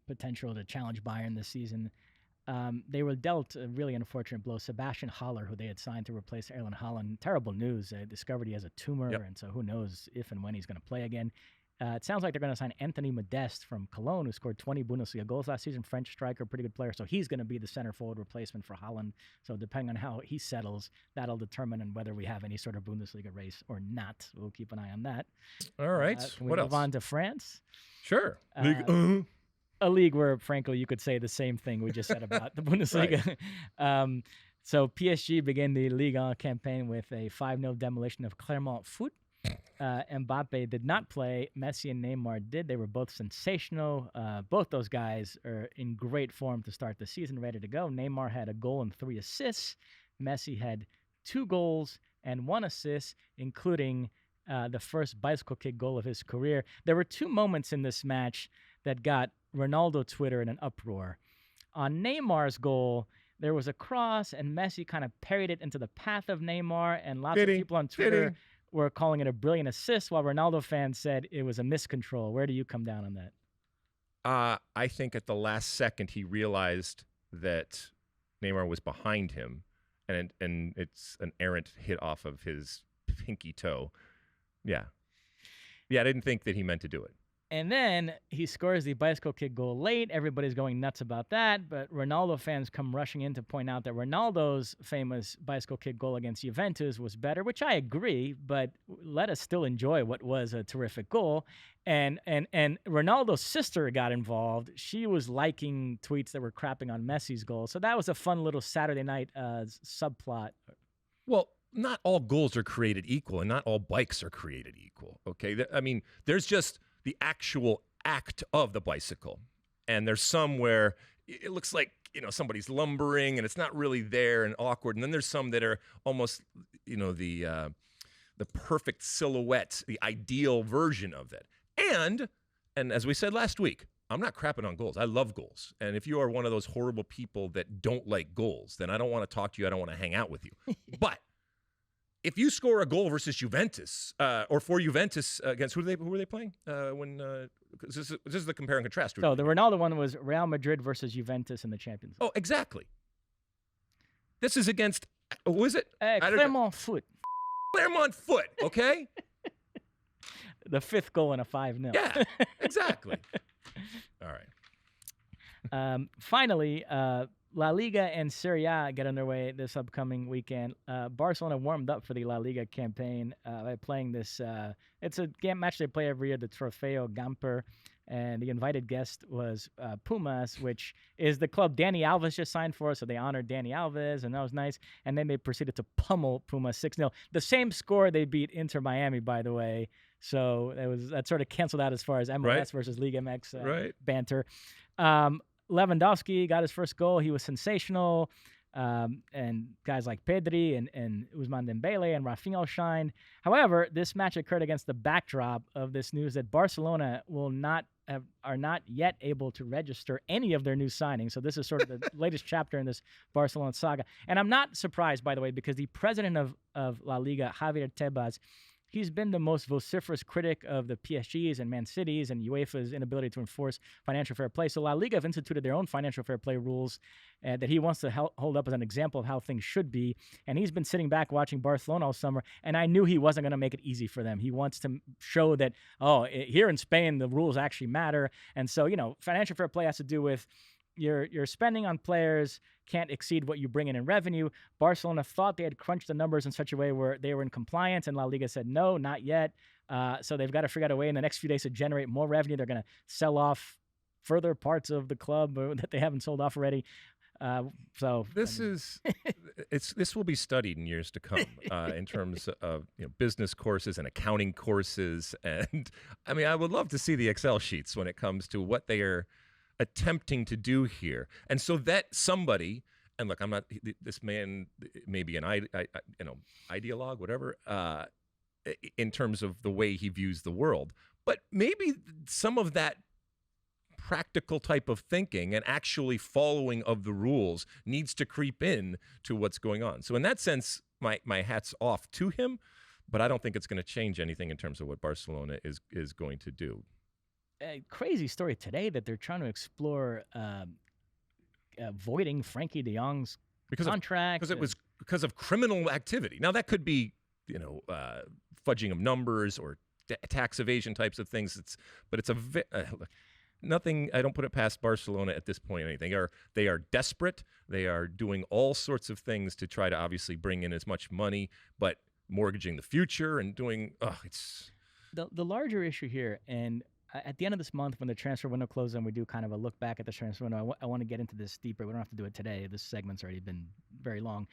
potential to challenge Bayern this season. They were dealt a really unfortunate blow. Sebastian Haller, who they had signed to replace Erling Haaland, terrible news. Discovered he has a tumor, and so who knows if and when he's going to play again. It sounds like they're going to sign Anthony Modeste from Cologne, who scored 20 Bundesliga goals last season. French striker, pretty good player. So he's going to be the center forward replacement for Haaland. So depending on how he settles, that'll determine whether we have any sort of Bundesliga race or not. We'll keep an eye on that. All right. Can we what move else? on to France? Sure. A league where, frankly, you could say the same thing we just said about the Bundesliga. Right. So PSG began the Liga campaign with a 5-0 demolition of Clermont Foot. Mbappe did not play. Messi and Neymar did. They were both sensational. Both those guys are in great form to start the season, ready to go. Neymar had a goal and 3 assists. Messi had 2 goals and 1 assist, including the first bicycle kick goal of his career. There were 2 moments in this match that got Ronaldo Twitter in an uproar. On Neymar's goal, there was a cross, and Messi kind of parried it into the path of Neymar, and lots Did of he? people on Twitter were calling it a brilliant assist, while Ronaldo fans said it was a miscontrol. Where do you come down on that? I think at the last second he realized that Neymar was behind him, and it's an errant hit off of his pinky toe. Yeah. Yeah, I didn't think that he meant to do it. And then he scores the bicycle kick goal late. Everybody's going nuts about that. But Ronaldo fans come rushing in to point out that Ronaldo's famous bicycle kick goal against Juventus was better, which I agree, but let us still enjoy what was a terrific goal. And Ronaldo's sister got involved. She was liking tweets that were crapping on Messi's goal. So that was a fun little Saturday night subplot. Well, not all goals are created equal, and not all bikes are created equal, okay? I mean, there's just the actual act of the bicycle. And there's some where it looks like, somebody's lumbering and it's not really there and awkward. And then there's some that are almost, the perfect silhouette, the ideal version of it. And as we said last week, I'm not crapping on goals. I love goals. And if you are one of those horrible people that don't like goals, then I don't want to talk to you. I don't want to hang out with you. But if you score a goal versus Juventus, or for Juventus against who were they playing? This is the compare and contrast. So the Ronaldo one was Real Madrid versus Juventus in the Champions League. Oh, exactly. This is against who is it? Clermont Foot. Clermont Foot. Okay. The fifth goal in a 5-0. Yeah, exactly. All right. Finally, La Liga and Serie A get underway this upcoming weekend. Barcelona warmed up for the La Liga campaign by playing this. It's a match they play every year, the Trofeo Gamper, and the invited guest was Pumas, which is the club Dani Alves just signed for. So they honored Dani Alves, and that was nice. And then they proceeded to pummel Pumas 6-0. The same score they beat Inter Miami, by the way. So that sort of canceled out as far as MLS versus Liga MX banter. Lewandowski got his first goal. He was sensational. And guys like Pedri and Ousmane Dembele and Rafinha shined. However, this match occurred against the backdrop of this news that Barcelona are not yet able to register any of their new signings. So this is sort of the latest chapter in this Barcelona saga. And I'm not surprised, by the way, because the president of La Liga, Javier Tebas, he's been the most vociferous critic of the PSGs and Man Cities and UEFA's inability to enforce financial fair play. So La Liga have instituted their own financial fair play rules that he wants to hold up as an example of how things should be. And he's been sitting back watching Barcelona all summer, and I knew he wasn't going to make it easy for them. He wants to show that, here in Spain, the rules actually matter. And so, financial fair play has to do with your spending on players can't exceed what you bring in revenue. Barcelona thought they had crunched the numbers in such a way where they were in compliance, and La Liga said, no, not yet. So they've got to figure out a way in the next few days to generate more revenue. They're going to sell off further parts of the club that they haven't sold off already. This will be studied in years to come in terms of business courses and accounting courses. And I mean, I would love to see the Excel sheets when it comes to what they are attempting to do here. And so that somebody, and look, I'm not, this man may be an ideologue, whatever, in terms of the way he views the world, but maybe some of that practical type of thinking and actually following of the rules needs to creep in to what's going on. So in that sense, my hat's off to him, but I don't think it's going to change anything in terms of what Barcelona is going to do. A crazy story today that they're trying to explore voiding Frankie de Jong's contract because of criminal activity. Now that could be fudging of numbers or tax evasion types of things. Nothing. I don't put it past Barcelona at this point. Anything. They are desperate. They are doing all sorts of things to try to obviously bring in as much money, but mortgaging the future and doing. It's the larger issue here. And at the end of this month, when the transfer window closes and we do kind of a look back at the transfer window, I want to get into this deeper. We don't have to do it today. This segment's already been very long.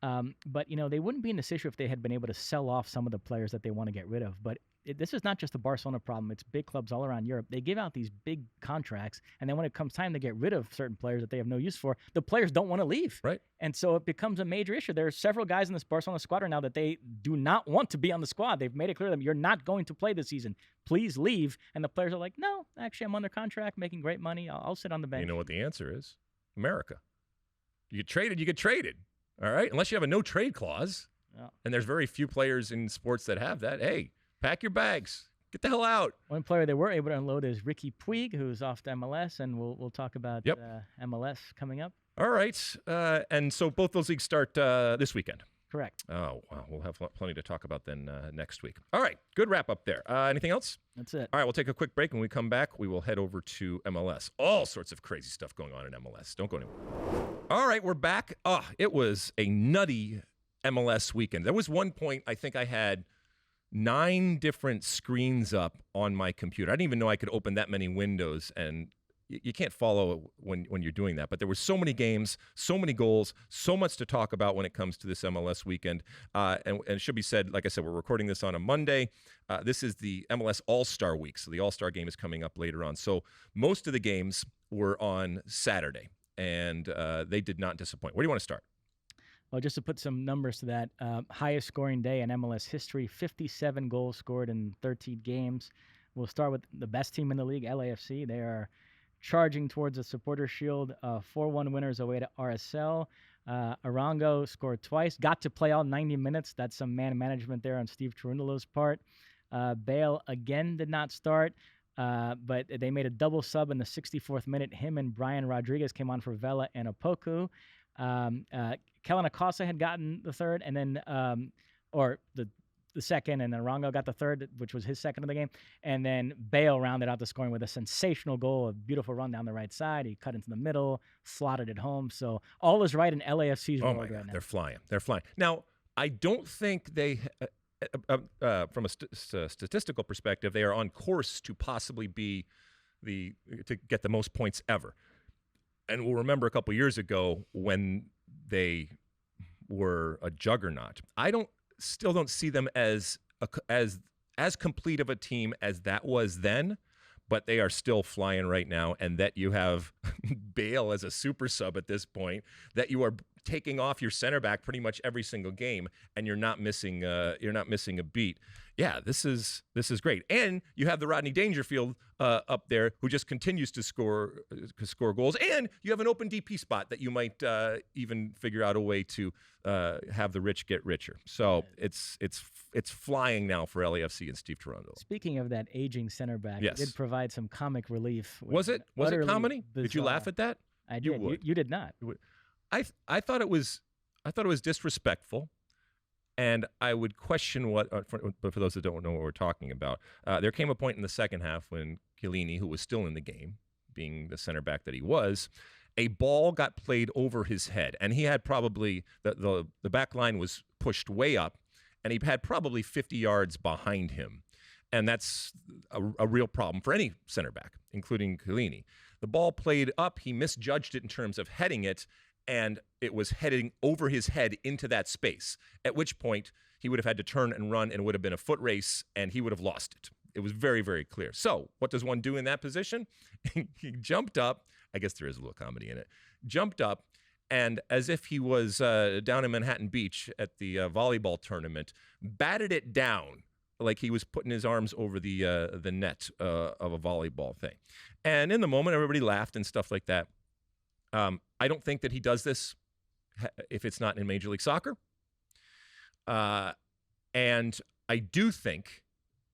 But, they wouldn't be in this issue if they had been able to sell off some of the players that they want to get rid of. But this is not just a Barcelona problem. It's big clubs all around Europe. They give out these big contracts, and then when it comes time to get rid of certain players that they have no use for, the players don't want to leave. Right. And so it becomes a major issue. There are several guys in this Barcelona squad right now that they do not want to be on the squad. They've made it clear to them, you're not going to play this season. Please leave. And the players are like, no, actually, I'm under contract, making great money. I'll sit on the bench. You know what the answer is? America. You get traded, you get traded. All right? Unless you have a no-trade clause. Yeah. And there's very few players in sports that have that. Hey, pack your bags. Get the hell out. One player they were able to unload is Ricky Puig, who's off to MLS, and we'll talk about MLS coming up. All right. And so both those leagues start this weekend. Correct. Oh, wow. We'll have plenty to talk about then next week. All right. Good wrap up there. Anything else? That's it. All right. We'll take a quick break. When we come back, we will head over to MLS. All sorts of crazy stuff going on in MLS. Don't go anywhere. All right. We're back. It was a nutty MLS weekend. There was one point I think I had 9 different screens up on my computer. I didn't even know I could open that many windows, and you can't follow when you're doing that. But there were so many games, so many goals, so much to talk about when it comes to this MLS weekend. And it should be said, like I said, we're recording this on a Monday. This is the MLS All-Star Week, so the All-Star game is coming up later on. So most of the games were on Saturday, and they did not disappoint. Where do you want to start? Well, just to put some numbers to that, highest scoring day in MLS history, 57 goals scored in 13 games. We'll start with the best team in the league, LAFC. They are charging towards the Supporter Shield, 4-1 winners away to RSL. Arango scored twice, got to play all 90 minutes. That's some man management there on Steve Cherundolo's part. Bale again did not start, but they made a double sub in the 64th minute. Him and Brian Rodriguez came on for Vela and Opoku. Kellen Acosta had gotten the third, and then the second, and then Arango got the third, which was his second of the game. And then Bale rounded out the scoring with a sensational goal, a beautiful run down the right side. He cut into the middle, slotted it home. So all is right in LAFC's world right now. They're flying. They're flying. Now, I don't think they, from a statistical perspective, they are on course to possibly be to get the most points ever. And we'll remember a couple years ago when they were a juggernaut. I still don't see them as complete of a team as that was then, but they are still flying right now. And that you have Bale as a super sub at this point, that you are taking off your center back pretty much every single game, and you're not missing a beat. Yeah, this is great. And you have the Rodney Dangerfield up there, who just continues to score goals. And you have an open DP spot that you might even figure out a way to have the rich get richer. So it's flying now for LAFC and Steve Cherundolo. Speaking of that aging center back, yes. It did provide some comic relief. Was it comedy? Bizarre. Did you laugh at that? I did. You did not. I thought it was disrespectful. And I would question but for those that don't know what we're talking about, there came a point in the second half when Chiellini, who was still in the game, being the center back that he was, a ball got played over his head. And he had probably, the back line was pushed way up, and he had probably 50 yards behind him. And that's a real problem for any center back, including Chiellini. The ball played up, he misjudged it in terms of heading it, and it was heading over his head into that space, at which point he would have had to turn and run, and it would have been a foot race, and he would have lost it. It was very, very clear. So what does one do in that position? He jumped up. I guess there is a little comedy in it. Jumped up, and as if he was down in Manhattan Beach at the volleyball tournament, batted it down like he was putting his arms over the net of a volleyball thing. And in the moment, everybody laughed and stuff like that. I don't think that he does this if it's not in Major League Soccer. And I do think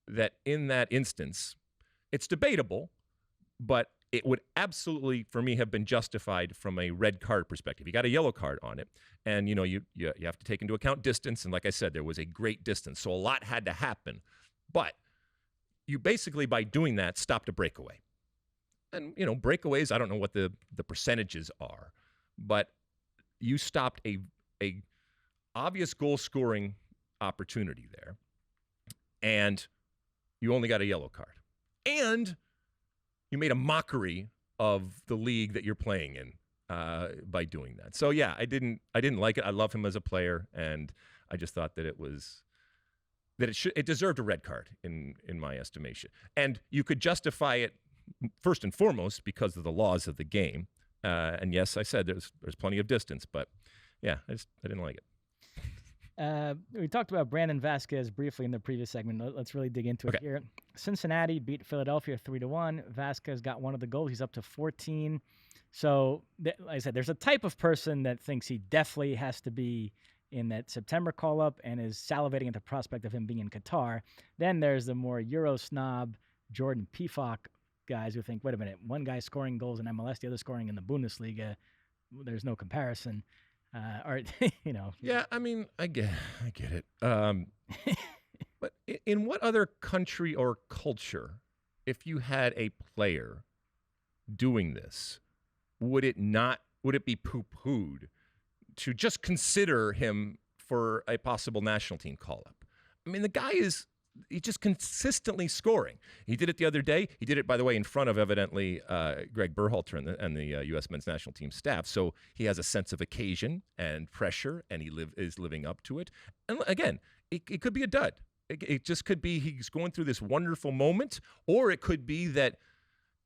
that in that instance, it's debatable, but it would absolutely, for me, have been justified from a red card perspective. You got a yellow card on it, and you have to take into account distance. And like I said, there was a great distance, so a lot had to happen. But you basically, by doing that, stopped a breakaway. And, breakaways, I don't know what the percentages are, but you stopped a obvious goal-scoring opportunity there, and you only got a yellow card. And you made a mockery of the league that you're playing in by doing that. So, yeah, I didn't like it. I love him as a player, and I just thought that it deserved a red card in my estimation. And you could justify it first and foremost because of the laws of the game. And yes, I said there's plenty of distance, but yeah, I didn't like it. We talked about Brandon Vazquez briefly in the previous segment. Let's really dig into it here. Cincinnati beat Philadelphia 3-1. Vazquez got one of the goals. He's up to 14. So, like I said, there's a type of person that thinks he definitely has to be in that September call-up and is salivating at the prospect of him being in Qatar. Then there's the more Euro snob Jordan Pefok guys who think, wait a minute, one guy's scoring goals in MLS, the other scoring in the Bundesliga. There's no comparison. Or, Yeah, I mean, I get it. But in what other country or culture, if you had a player doing this, would it be poo-pooed to just consider him for a possible national team call-up? I mean, the guy he's just consistently scoring. He did it the other day. He did it, by the way, in front of, evidently, Greg Berhalter and the U.S. men's national team staff. So he has a sense of occasion and pressure, and he is living up to it. And again, it could be a dud. It just could be he's going through this wonderful moment, or it could be that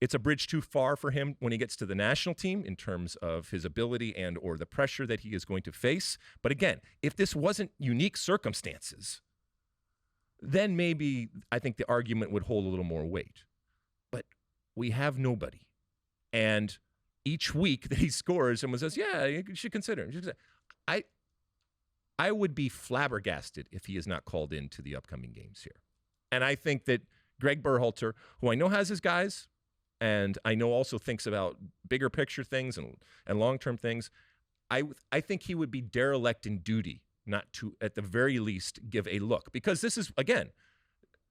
it's a bridge too far for him when he gets to the national team in terms of his ability and or the pressure that he is going to face. But again, if this wasn't unique circumstances, then maybe I think the argument would hold a little more weight. But we have nobody. And each week that he scores, someone says, yeah, you should consider him. I would be flabbergasted if he is not called into the upcoming games here. And I think that Greg Berhalter, who I know has his guys, and I know also thinks about bigger picture things and long-term things, I think he would be derelict in duty not to, at the very least, give a look. Because this is, again,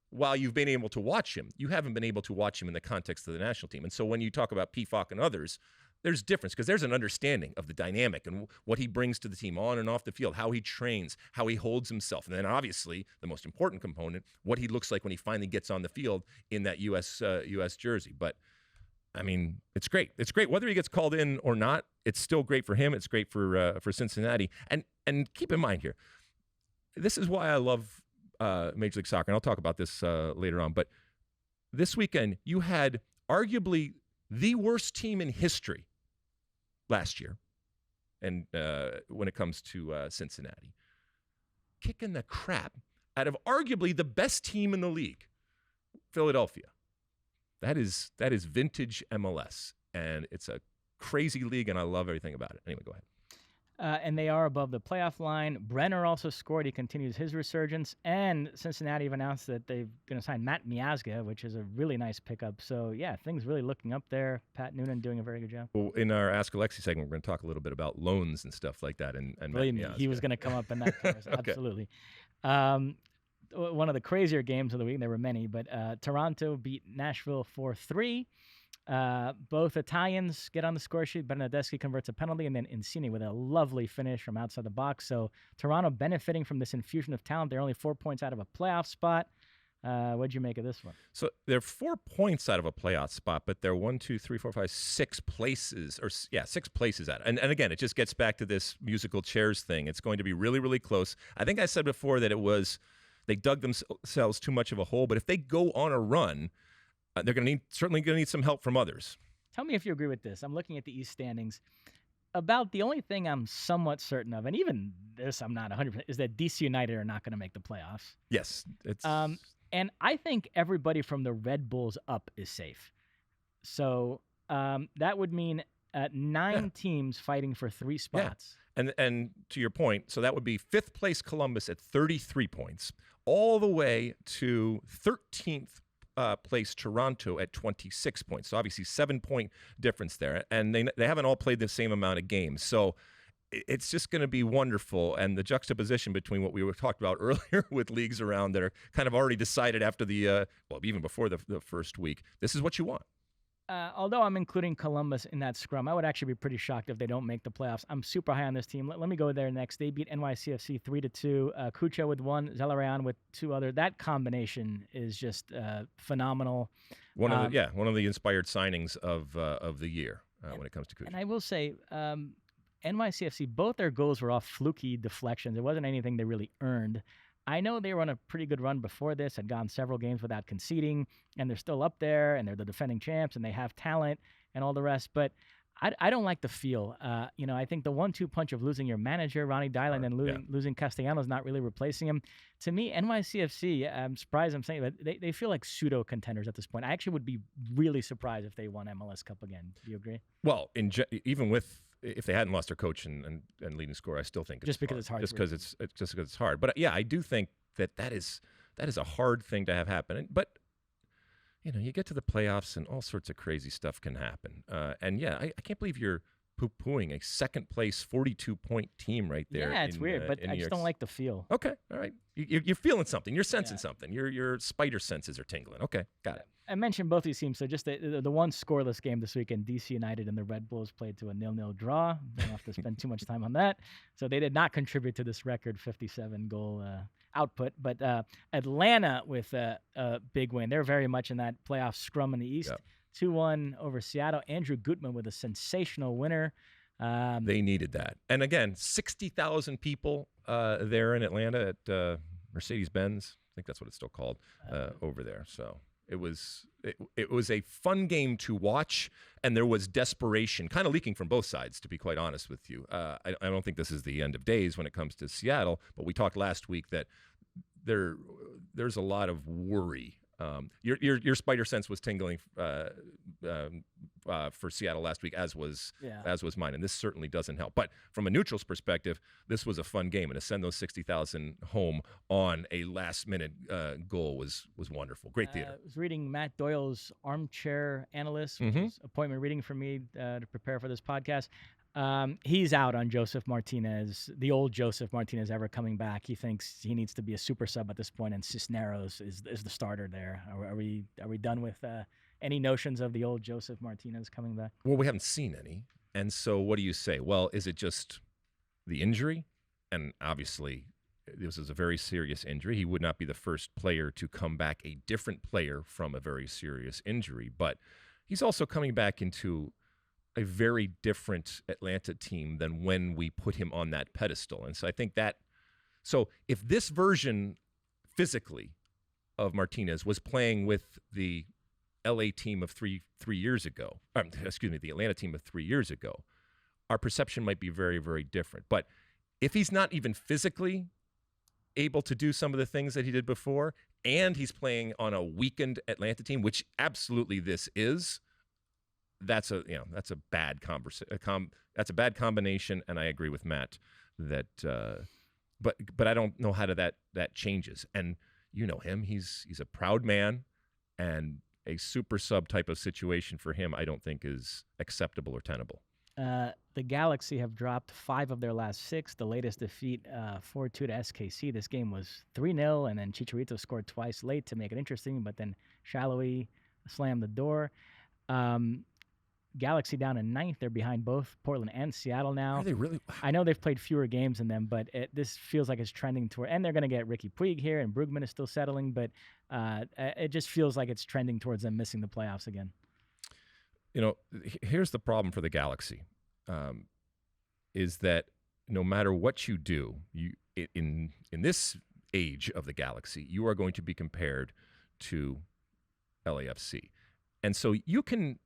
while you've been able to watch him, you haven't been able to watch him in the context of the national team. And so when you talk about Pefok and others, there's difference because there's an understanding of the dynamic and what he brings to the team on and off the field, how he trains, how he holds himself. And then obviously the most important component, what he looks like when he finally gets on the field in that U.S. jersey. But I mean, it's great. It's great whether he gets called in or not. It's still great for him. It's great for Cincinnati. And keep in mind here, this is why I love Major League Soccer. And I'll talk about this later on. But this weekend, you had arguably the worst team in history last year, and when it comes to Cincinnati, kicking the crap out of arguably the best team in the league, Philadelphia. That is vintage MLS, and it's a crazy league, and I love everything about it. Anyway, go ahead. And they are above the playoff line. Brenner also scored. He continues his resurgence. And Cincinnati have announced that they're going to sign Matt Miazga, which is a really nice pickup. So, yeah, things really looking up there. Pat Noonan doing a very good job. Well, in our Ask Alexi segment, we're going to talk a little bit about loans and stuff like that. And believe me, he was going to come up in that conversation. Okay. Absolutely. One of the crazier games of the week, there were many, but Toronto beat Nashville 4-3. Both Italians get on the score sheet. Bernardeschi converts a penalty, and then Insigne with a lovely finish from outside the box. So Toronto benefiting from this infusion of talent. They're only 4 points out of a playoff spot. What'd you make of this one? So they're 4 points out of a playoff spot, but they're 6 places, 6 places out. And again, it just gets back to this musical chairs thing. It's going to be really, really close. I think I said before that they dug themselves too much of a hole, but if they go on a run, they're certainly going to need some help from others. Tell me if you agree with this. I'm looking at the East standings. About the only thing I'm somewhat certain of, and even this I'm not 100%, is that DC United are not going to make the playoffs. Yes. And I think everybody from the Red Bulls up is safe. So that would mean 9 teams fighting for 3 spots. Yeah. And to your point, so that would be 5th place Columbus at 33 points, all the way to 13th place Toronto at 26 points. So obviously 7-point difference there. And they haven't all played the same amount of games. So it's just going to be wonderful. And the juxtaposition between what we were talked about earlier with leagues around that are kind of already decided after even before the first week, this is what you want. Although I'm including Columbus in that scrum, I would actually be pretty shocked if they don't make the playoffs. I'm super high on this team. Let me go there next. They beat NYCFC 3-2. Kucha with 1, Zelarayan with 2 other. That combination is just phenomenal. One of the inspired signings of the year when it comes to Kucha. And I will say, NYCFC, both their goals were off fluky deflections. It wasn't anything they really earned. I know they were on a pretty good run before this, had gone several games without conceding, and they're still up there, and they're the defending champs, and they have talent and all the rest. But I don't like the feel. I think the 1-2 punch of losing your manager, Ronnie Dylan, and losing Castellanos, not really replacing him. To me, NYCFC, I'm surprised I'm saying that they feel like pseudo contenders at this point. I actually would be really surprised if they won MLS Cup again. Do you agree? Well, even if they hadn't lost their coach and leading scorer, I still think it's it's hard. Just because it's hard. But I do think that is a hard thing to have happen. But you get to the playoffs and all sorts of crazy stuff can happen. I can't believe you're poo-pooing a second-place 42-point team right there. Yeah, it's weird, but I just don't like the feel. Okay, all right. You're feeling something. You're sensing something. Your spider senses are tingling. Okay, got it. I mentioned both these teams, so just the one scoreless game this weekend, DC United and the Red Bulls played to a 0-0 draw. Don't have to spend too much time on that. So they did not contribute to this record 57-goal output. But Atlanta with a big win. They're very much in that playoff scrum in the East. Yep. 2-1 over Seattle. Andrew Gutman with a sensational winner. They needed that. And again, 60,000 people there in Atlanta at Mercedes-Benz. I think that's what it's still called over there. So it was a fun game to watch, and there was desperation kind of leaking from both sides, to be quite honest with you. I don't think this is the end of days when it comes to Seattle, but we talked last week that there's a lot of worry. Your spider sense was tingling for Seattle last week, as was mine, and this certainly doesn't help. But from a neutral's perspective, this was a fun game, and to send those 60,000 home on a last-minute goal was wonderful. Great theater. I was reading Matt Doyle's Armchair Analyst, which is appointment reading for me to prepare for this podcast. He's out on Joseph Martinez, the old Joseph Martinez ever coming back. He thinks he needs to be a super sub at this point, and Cisneros is the starter there. Are we done with any notions of the old Joseph Martinez coming back? Well, we haven't seen any. And so what do you say? Well, is it just the injury? And obviously, this is a very serious injury. He would not be the first player to come back, a different player from a very serious injury. But he's also coming back into a very different Atlanta team than when we put him on that pedestal. And so I think so if this version physically of Martinez was playing with the LA team of three years ago, the Atlanta team of 3 years ago, our perception might be very, very different. But if he's not even physically able to do some of the things that he did before, and he's playing on a weakened Atlanta team, which absolutely this is, that's a bad that's a bad combination, and I agree with Matt that but I don't know how that changes. And you know him, he's a proud man, and a super sub type of situation for him I don't think is acceptable or tenable. The Galaxy have dropped 5 of their last 6. The latest defeat 4-2 to SKC. This game was 3-0, and then Chicharito scored twice late to make it interesting, but then Shallowy slammed the door. Galaxy down in 9th. They're behind both Portland and Seattle now. Are they really? I know they've played fewer games than them, but this feels like it's trending toward. And they're going to get Ricky Puig here, and Brugman is still settling, but it just feels like it's trending towards them missing the playoffs again. Here's the problem for the Galaxy, is that no matter what you do, in this age of the Galaxy, you are going to be compared to LAFC, and so you can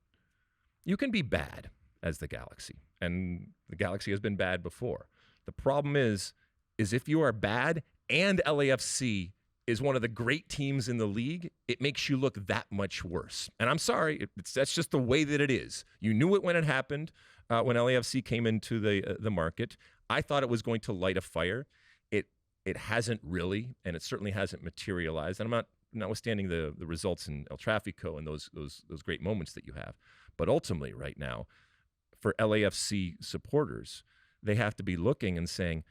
be bad as the Galaxy, and the Galaxy has been bad before. The problem is if you are bad and LAFC is one of the great teams in the league, it makes you look that much worse. And I'm sorry, that's just the way that it is. You knew it when it happened, when LAFC came into the market. I thought it was going to light a fire. It hasn't really, and it certainly hasn't materialized. And I'm not, notwithstanding the results in El Tráfico and those great moments that you have. But ultimately, right now, for LAFC supporters, they have to be looking and saying,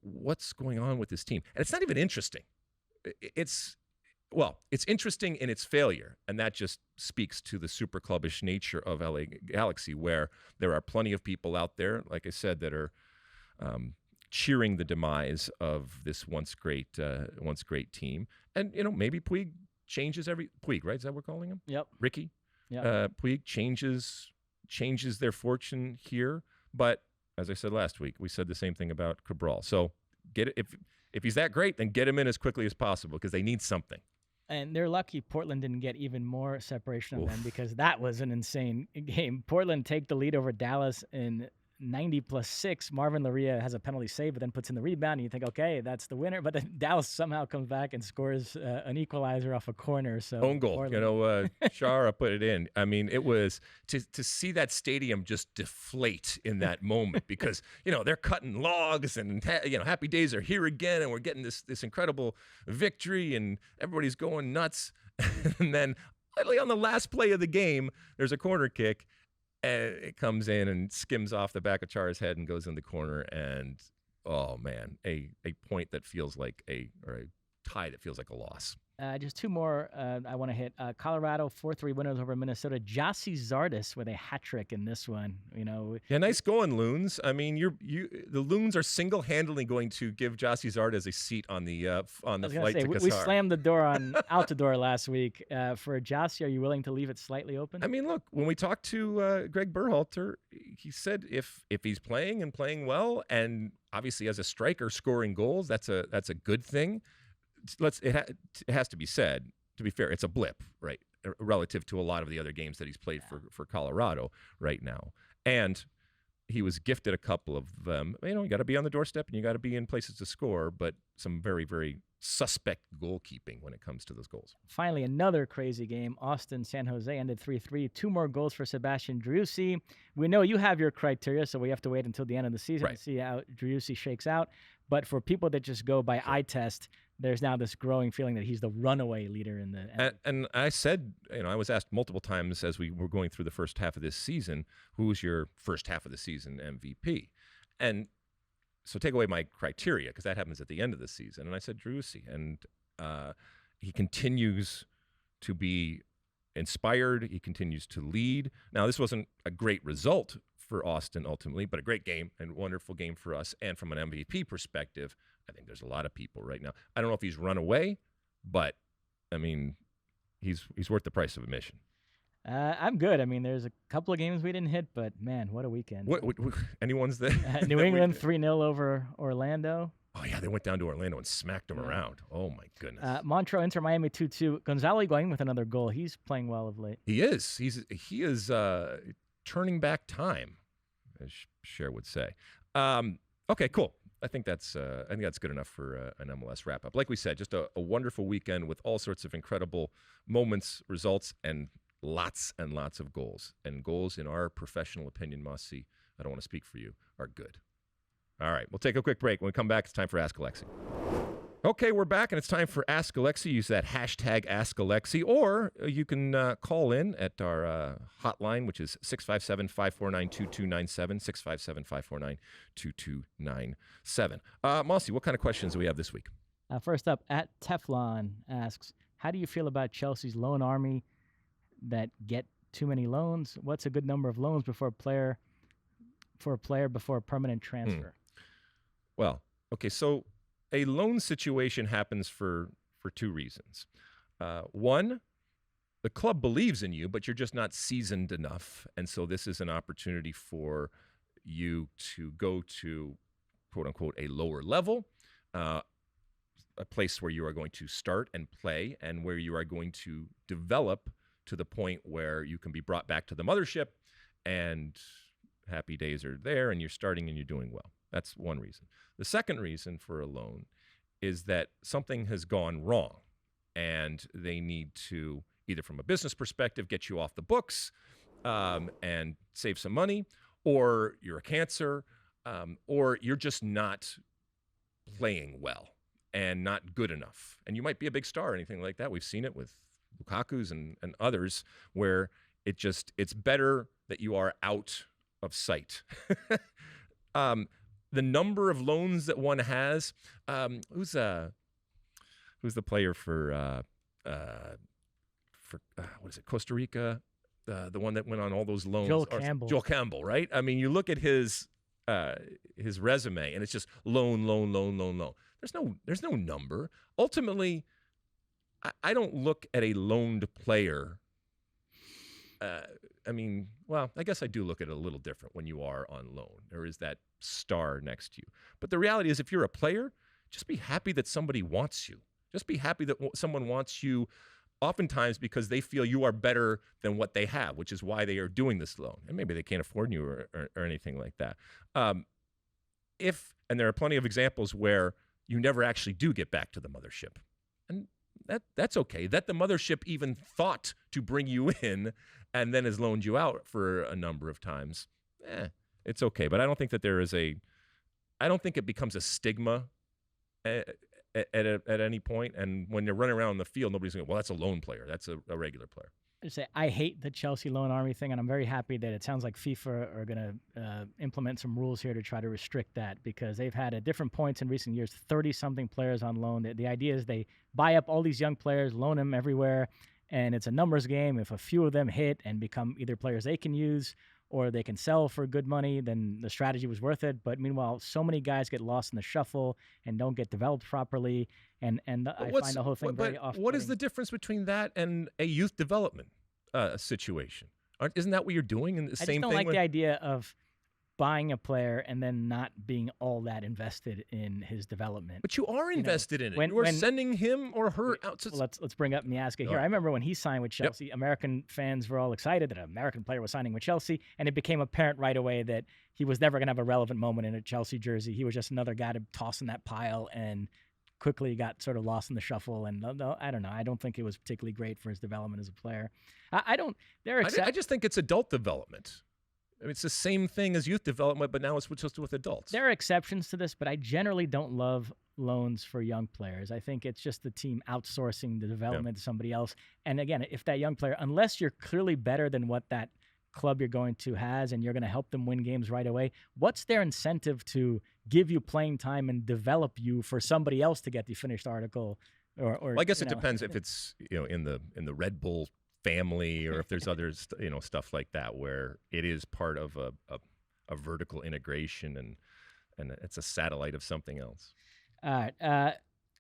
what's going on with this team? And it's not even interesting. It's interesting in its failure, and that just speaks to the super clubbish nature of LA Galaxy, where there are plenty of people out there, like I said, that are cheering the demise of this once great team. And maybe Puig changes Puig, right? Is that what we're calling him? Yep. Ricky. Yeah. Puig changes their fortune here, but as I said last week, we said the same thing about Cabral. So get it if he's that great, then get him in as quickly as possible because they need something. And they're lucky Portland didn't get even more separation of Oof. them, because that was an insane game. Portland take the lead over Dallas in 90+6. Marvin Loria has a penalty save, but then puts in the rebound, and you think, okay, that's the winner. But then Dallas somehow comes back and scores an equalizer off a corner. So Own goal. Portland... Shara put it in. I mean, it was to see that stadium just deflate in that moment, because, they're cutting logs and, happy days are here again, and we're getting this incredible victory, and everybody's going nuts. And then on the last play of the game, there's a corner kick, and it comes in and skims off the back of Chara's head and goes in the corner. And, oh, man, a point that feels like a tie that feels like a loss. Just two more I want to hit. Colorado 4-3 winners over Minnesota. Jossie Zardes with a hat trick in this one. Yeah, nice going, Loons. I mean, the Loons are single-handedly going to give Jossie Zardes a seat on the flight to Qatar. We slammed the door on out the door last week. For Jossie, are you willing to leave it slightly open? I mean, look, when we talked to Greg Berhalter, he said if he's playing and playing well, and obviously as a striker scoring goals, that's a good thing. It has to be said, to be fair, it's a blip, right, relative to a lot of the other games that he's played for Colorado right now. And he was gifted a couple of them. You got to be on the doorstep and you got to be in places to score, but some very, very suspect goalkeeping when it comes to those goals. Finally, another crazy game. Austin, San Jose ended 3-3. 2 more goals for Sebastian Driussi. We know you have your criteria, so we have to wait until the end of the season to see how Driussi shakes out. But for people that just go by eye test, there's now this growing feeling that he's the runaway leader in the... And I said, I was asked multiple times as we were going through the first half of this season, who's your first half of the season MVP? And so take away my criteria, because that happens at the end of the season. And I said Driussi. And he continues to be inspired. He continues to lead. Now, this wasn't a great result for Austin ultimately, but a great game and wonderful game for us. And from an MVP perspective, I think there's a lot of people right now. I don't know if he's run away, but I mean, he's worth the price of admission. I'm good. I mean, there's a couple of games we didn't hit, but man, what a weekend! What anyone's that? New England 3-0 over Orlando. Oh yeah, they went down to Orlando and smacked them around. Oh my goodness. Montreal Inter Miami 2-2. Gonzalo Higuain with another goal. He's playing well of late. He is. He is turning back time, as Cher would say. Okay, cool. I think that's good enough for an MLS wrap up. Like we said, just a wonderful weekend with all sorts of incredible moments, results, and lots of goals. And goals, in our professional opinion, Messi, I don't want to speak for you, are good. All right, we'll take a quick break. When we come back, it's time for Ask Alexi. Okay, we're back, and it's time for Ask Alexi. Use that hashtag Ask Alexi, or you can call in at our hotline, which is 657-549-2297, 657-549-2297. Mossy, what kind of questions do we have this week? First up, at Teflon asks, how do you feel about Chelsea's loan army that get too many loans? What's a good number of loans before a player before a permanent transfer? Well, okay, so a loan situation happens for two reasons. One, the club believes in you, but you're just not seasoned enough. And so this is an opportunity for you to go to, quote unquote, a lower level, a place where you are going to start and play and where you are going to develop to the point where you can be brought back to the mothership and happy days are there and you're starting and you're doing well. That's one reason. The second reason for a loan is that something has gone wrong and they need to, either from a business perspective, get you off the books and save some money, or you're a cancer, or you're just not playing well and not good enough. And you might be a big star or anything like that. We've seen it with Lukaku's and others where it's better that you are out of sight. The number of loans that one has, who's the player for what is it, Costa Rica? The one that went on all those loans. Joel Campbell, right? I mean, you look at his resume and it's just loan. There's no number. Ultimately, I don't look at a loaned player. I guess I do look at it a little different when you are on loan. There is that star next to you. But the reality is, if you're a player, just be happy that somebody wants you. Just be happy that someone wants you, oftentimes because they feel you are better than what they have, which is why they are doing this loan. And maybe they can't afford you or anything like that. And there are plenty of examples where you never actually do get back to the mothership. And that's okay. That the mothership even thought to bring you in and then has loaned you out for a number of times. It's okay. But I don't think that I don't think it becomes a stigma at any point. And when you're running around the field, nobody's going, well, that's a loan player. That's a regular player. I hate the Chelsea loan army thing, and I'm very happy that it sounds like FIFA are going to implement some rules here to try to restrict that, because they've had at different points in recent years 30-something players on loan. The idea is they buy up all these young players, loan them everywhere, and it's a numbers game. If a few of them hit and become either players they can use or they can sell for good money, then the strategy was worth it. But meanwhile, so many guys get lost in the shuffle and don't get developed properly. I find the whole thing very off-putting. What is the difference between that and a youth development situation? Isn't that what you're doing in the same thing? I just don't like the idea of buying a player and then not being all that invested in his development. But you are invested in it. You are sending him or her out to... Let's bring up Miazga here. I remember when he signed with Chelsea, American fans were all excited that an American player was signing with Chelsea, and it became apparent right away that he was never going to have a relevant moment in a Chelsea jersey. He was just another guy to toss in that pile, and quickly got sort of lost in the shuffle. And I don't know. I don't think it was particularly great for his development as a player. I just think it's adult development. I mean, it's the same thing as youth development, but now it's just with adults. There are exceptions to this, but I generally don't love loans for young players. I think it's just the team outsourcing the development to somebody else. And again, if that young player, unless you're clearly better than what that club you're going to has and you're going to help them win games right away, what's their incentive to give you playing time and develop you for somebody else to get the finished article? Or I guess it depends if it's in the Red Bull family, or if there's others, stuff like that, where it is part of a vertical integration and it's a satellite of something else. All right.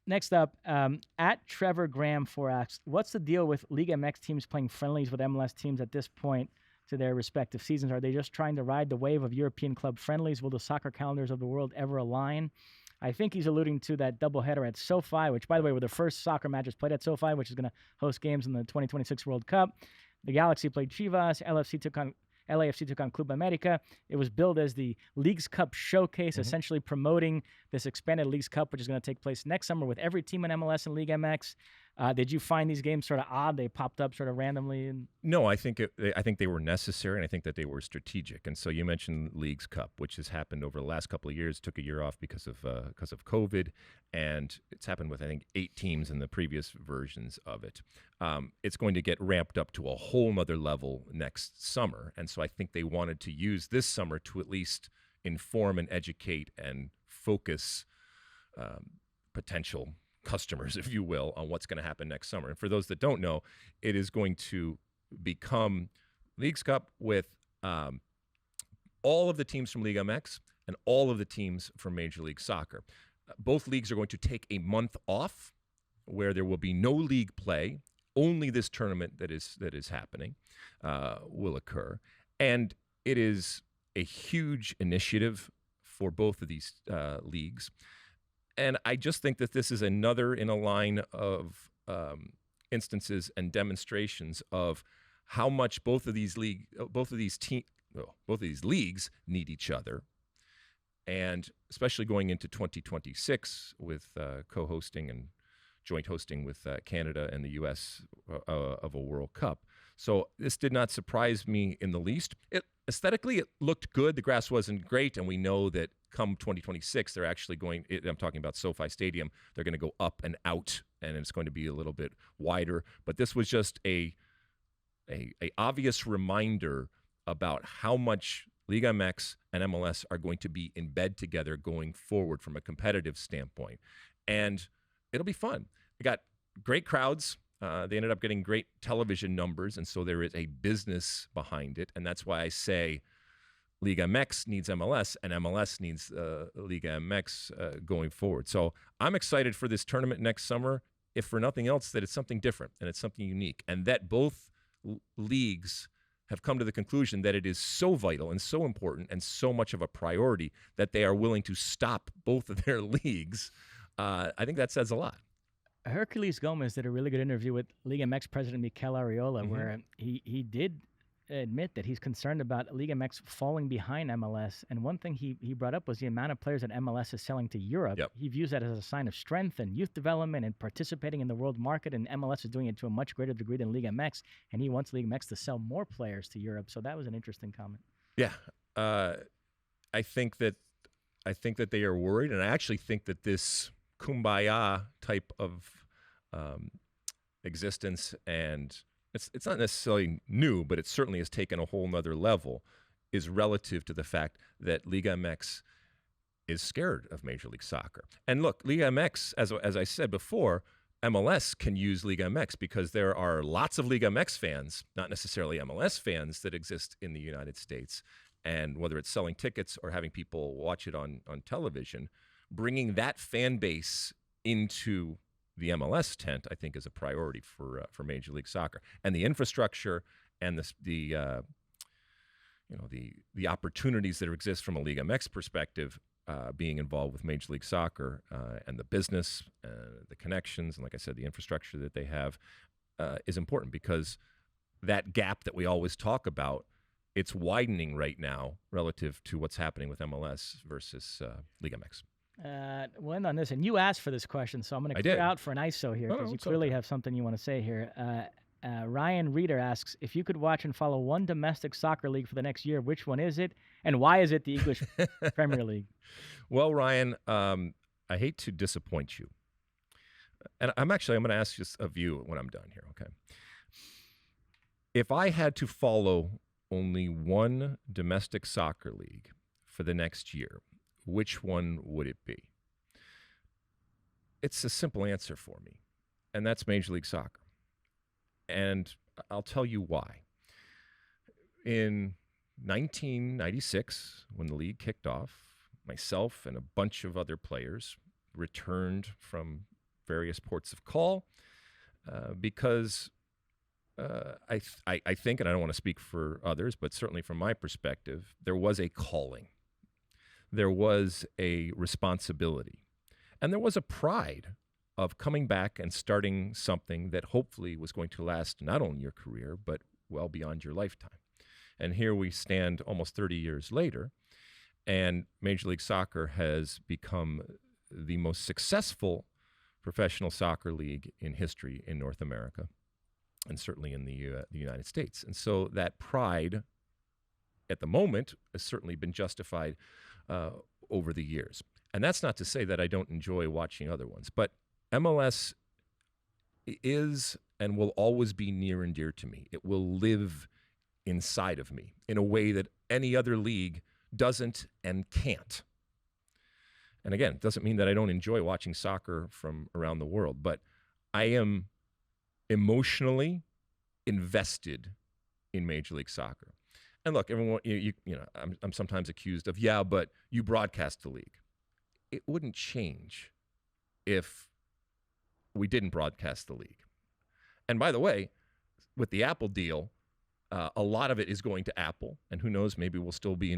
Next up, at Trevor Graham asks, what's the deal with Liga MX teams playing friendlies with MLS teams at this point to their respective seasons? Are they just trying to ride the wave of European club friendlies? Will the soccer calendars of the world ever align? I think he's alluding to that doubleheader at SoFi, which, by the way, were the first soccer matches played at SoFi, which is going to host games in the 2026 World Cup. The Galaxy played Chivas. LAFC took on Club America. It was billed as the Leagues Cup showcase, essentially promoting this expanded Leagues Cup, which is going to take place next summer with every team in MLS and Liga MX. Did you find these games sort of odd? They popped up sort of randomly? No, I think they were necessary, and I think that they were strategic. And so you mentioned Leagues Cup, which has happened over the last couple of years. Took a year off because of COVID, and it's happened with, I think, 8 teams in the previous versions of it. It's going to get ramped up to a whole nother level next summer, and so I think they wanted to use this summer to at least inform and educate and focus potential customers, if you will, on what's going to happen next summer. And for those that don't know, it is going to become Leagues Cup with all of the teams from Liga MX and all of the teams from Major League Soccer. Both leagues are going to take a month off where there will be no league play. Only this tournament that is happening will occur. And it is a huge initiative for both of these leagues. And I just think that this is another in a line of instances and demonstrations of how much both of these leagues need each other, and especially going into 2026 with co-hosting and joint hosting with Canada and the U.S. Of a World Cup. So this did not surprise me in the least. Aesthetically, it looked good. The grass wasn't great, and we know that come 2026, they're actually going, I'm talking about SoFi Stadium, they're going to go up and out, and it's going to be a little bit wider. But this was just a obvious reminder about how much Liga MX and MLS are going to be in bed together going forward from a competitive standpoint. And it'll be fun. We got great crowds. They ended up getting great television numbers, and so there is a business behind it. And that's why I say Liga MX needs MLS, and MLS needs Liga MX going forward. So I'm excited for this tournament next summer, if for nothing else, that it's something different and it's something unique, and that both leagues have come to the conclusion that it is so vital and so important and so much of a priority that they are willing to stop both of their leagues. I think that says a lot. Hercules Gomez did a really good interview with Liga MX president Mikel Arriola, where he did admit that he's concerned about Liga MX falling behind MLS. And one thing he brought up was the amount of players that MLS is selling to Europe. Yep. He views that as a sign of strength and youth development and participating in the world market. And MLS is doing it to a much greater degree than Liga MX. And he wants Liga MX to sell more players to Europe. So that was an interesting comment. Yeah. I think that they are worried, and I actually think that this kumbaya type of existence, and it's not necessarily new, but it certainly has taken a whole nother level, is relative to the fact that Liga MX is scared of Major League Soccer. And look, Liga MX, as I said before, MLS can use Liga MX because there are lots of Liga MX fans, not necessarily MLS fans, that exist in the United States. And whether it's selling tickets or having people watch it on television, bringing that fan base into the MLS tent, I think, is a priority for Major League Soccer. And the infrastructure and the opportunities that exist from a Liga MX perspective, being involved with Major League Soccer and the business, the connections, and like I said, the infrastructure that they have is important, because that gap that we always talk about, it's widening right now relative to what's happening with MLS versus Liga MX. We'll end on this, and you asked for this question, so I'm going to clear out for an ISO here, because you clearly have something you want to say here. Ryan Reeder asks, if you could watch and follow one domestic soccer league for the next year, which one is it, and why is it the English Premier League? Well, Ryan, I hate to disappoint you, and I'm going to ask just of you when I'm done here, okay? If I had to follow only one domestic soccer league for the next year, which one would it be? It's a simple answer for me, and that's Major League Soccer. And I'll tell you why. In 1996, when the league kicked off, myself and a bunch of other players returned from various ports of call because I think, and I don't want to speak for others, but certainly from my perspective, there was a calling. There was a responsibility. And there was a pride of coming back and starting something that hopefully was going to last not only your career, but well beyond your lifetime. And here we stand almost 30 years later, and Major League Soccer has become the most successful professional soccer league in history in North America, and certainly in the United States. And so that pride at the moment has certainly been justified over the years. And that's not to say that I don't enjoy watching other ones, but MLS is and will always be near and dear to me. It will live inside of me in a way that any other league doesn't and can't. And again, it doesn't mean that I don't enjoy watching soccer from around the world, but I am emotionally invested in Major League Soccer. And look, everyone, I'm sometimes accused of, but you broadcast the league. It wouldn't change if we didn't broadcast the league. And by the way, with the Apple deal, a lot of it is going to Apple, and who knows, maybe we'll still be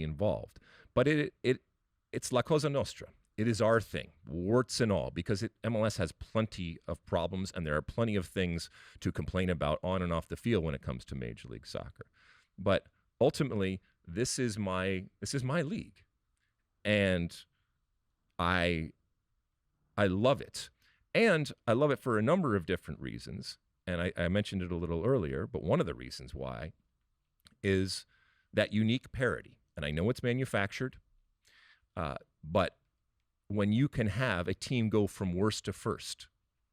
involved. But it's La Cosa Nostra. It is our thing, warts and all, because MLS has plenty of problems, and there are plenty of things to complain about on and off the field when it comes to Major League Soccer. But ultimately, this is my league, and I love it. And I love it for a number of different reasons. And I mentioned it a little earlier, but one of the reasons why is that unique parity. And I know it's manufactured, but when you can have a team go from worst to first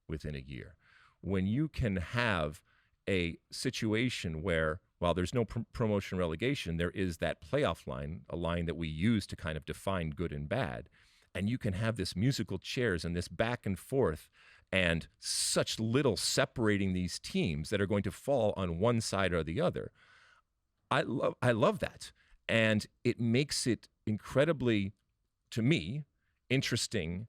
within a year, when you can have a situation where, while there's no promotion relegation, there is that playoff line, a line that we use to kind of define good and bad, and you can have this musical chairs and this back and forth and such little separating these teams that are going to fall on one side or the other. I love that. And it makes it incredibly, to me, interesting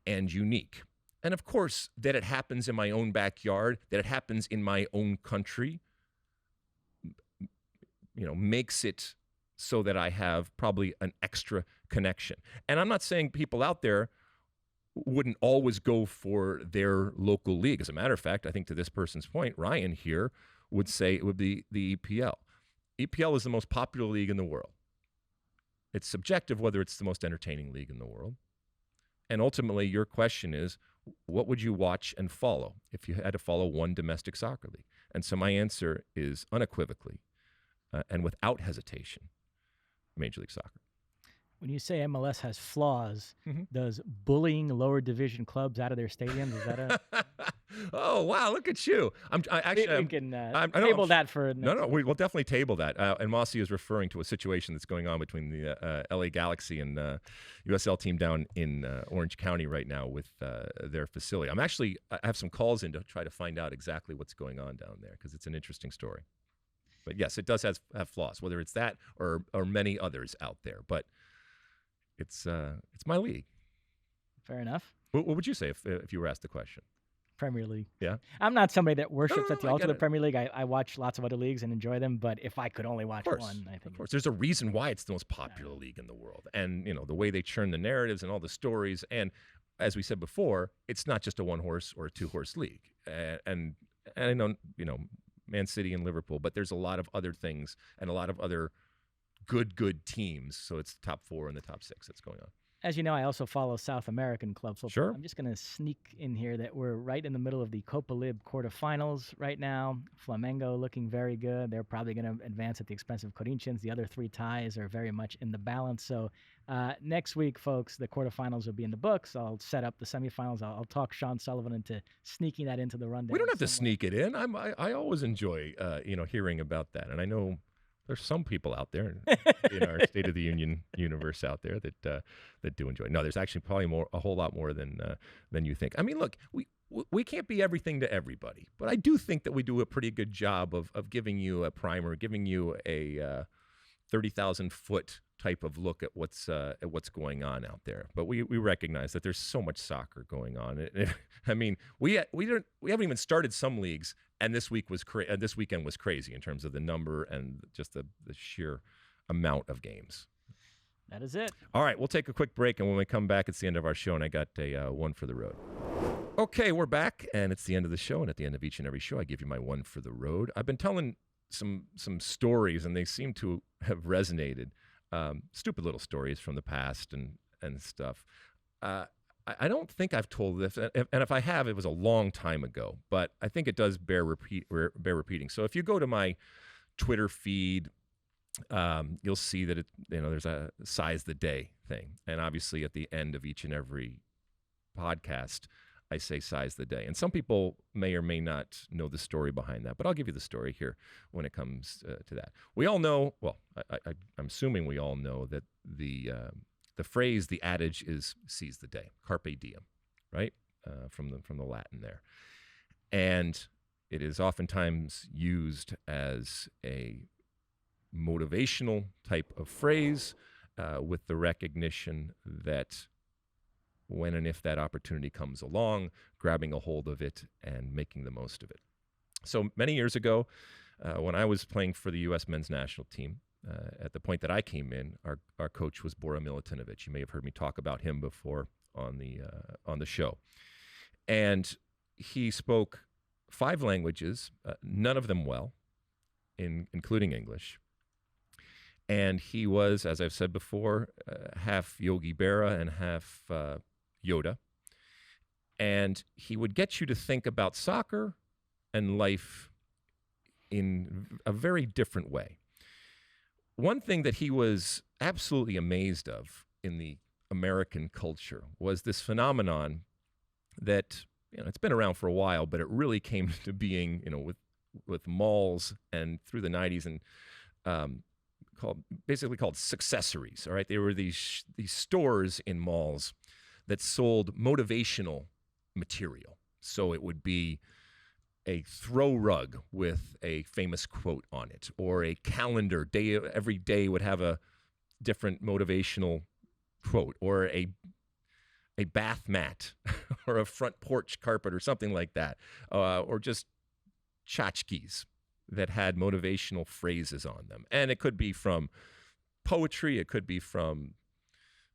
and unique. And of course, that it happens in my own backyard, that it happens in my own country, makes it so that I have probably an extra connection. And I'm not saying people out there wouldn't always go for their local league. As a matter of fact, I think to this person's point, Ryan here would say it would be the EPL. EPL is the most popular league in the world. It's subjective whether it's the most entertaining league in the world. And ultimately, your question is, what would you watch and follow if you had to follow one domestic soccer league? And so my answer is unequivocally and without hesitation, Major League Soccer. When you say MLS has flaws, does bullying lower division clubs out of their stadiums, is that a... Oh, wow, look at you. We can table that for... No, we'll definitely table that. And Mossy is referring to a situation that's going on between the LA Galaxy and USL team down in Orange County right now with their facility. I have some calls in to try to find out exactly what's going on down there because it's an interesting story. But yes, it does have flaws, whether it's that or many others out there. But it's my league. Fair enough. What would you say if you were asked the question? Premier League. Yeah. I'm not somebody that worships at the altar of the Premier League. I watch lots of other leagues and enjoy them, but if I could only watch one, I think. Of course. There's a reason why it's the most popular league in the world. And, the way they churn the narratives and all the stories. And as we said before, it's not just a one-horse or a two-horse league. And I know, Man City and Liverpool, but there's a lot of other things and a lot of other good teams. So it's the top 4 and the top 6 that's going on. As you know, I also follow South American club football. Sure. I'm just going to sneak in here that we're right in the middle of the Copa Lib quarterfinals right now. Flamengo looking very good. They're probably going to advance at the expense of Corinthians. The other 3 ties are very much in the balance. So next week, folks, the quarterfinals will be in the books. I'll set up the semifinals. I'll talk Sean Sullivan into sneaking that into the rundown. We don't have to sneak it in. I always enjoy hearing about that, and I know there's some people out there in our State of the Union universe out there that do enjoy it. No, there's actually probably a whole lot more than you think. I mean, look, we can't be everything to everybody, but I do think that we do a pretty good job of giving you a primer, giving you a 30,000-foot type of look at what's going on out there. But we recognize that there's so much soccer going on. I mean, we haven't even started some leagues. And this weekend was crazy in terms of the number and just the sheer amount of games. That is it. All right, we'll take a quick break, and when we come back, it's the end of our show, and I got a one for the road. Okay, we're back, and it's the end of the show, and at the end of each and every show, I give you my one for the road. I've been telling some stories, and they seem to have resonated. Stupid little stories from the past and stuff. I don't think I've told this, and if I have, it was a long time ago, but I think it does bear repeating. So if you go to my Twitter feed, you'll see that there's a size the day thing. And obviously at the end of each and every podcast, I say size the day. And some people may or may not know the story behind that, but I'll give you the story here when it comes to that. We all know, well, I'm assuming we all know that the phrase, the adage is seize the day, carpe diem, right? From the Latin there. And it is oftentimes used as a motivational type of phrase with the recognition that when and if that opportunity comes along, grabbing a hold of it and making the most of it. So many years ago, when I was playing for the U.S. men's national team, at the point that I came in, our coach was Bora Milutinovic. You may have heard me talk about him before on the show. And he spoke 5 languages, none of them well, including English. And he was, as I've said before, half Yogi Berra and half Yoda. And he would get you to think about soccer and life in a very different way. One thing that he was absolutely amazed of in the American culture was this phenomenon that, it's been around for a while, but it really came to being, with malls and through the 90s and basically called successories. All right, there were these stores in malls that sold motivational material. So it would be a throw rug with a famous quote on it, or a calendar. Every day would have a different motivational quote, or a bath mat, or a front porch carpet, or something like that, or just tchotchkes that had motivational phrases on them. And it could be from poetry, it could be from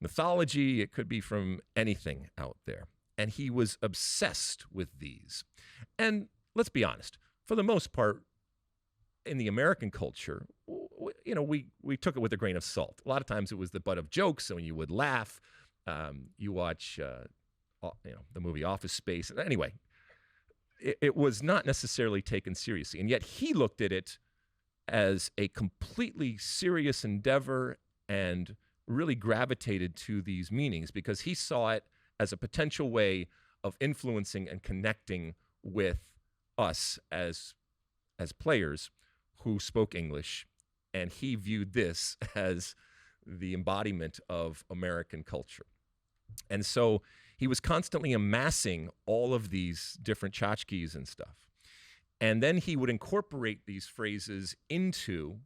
mythology. It could be from anything out there. And he was obsessed with these. And let's be honest, for the most part, in the American culture, we took it with a grain of salt. A lot of times it was the butt of jokes, and you would laugh. You watch, the movie Office Space. Anyway, it was not necessarily taken seriously. And yet he looked at it as a completely serious endeavor and really gravitated to these meanings because he saw it as a potential way of influencing and connecting with us as players who spoke English. And he viewed this as the embodiment of American culture. And so he was constantly amassing all of these different tchotchkes and stuff. And then he would incorporate these phrases into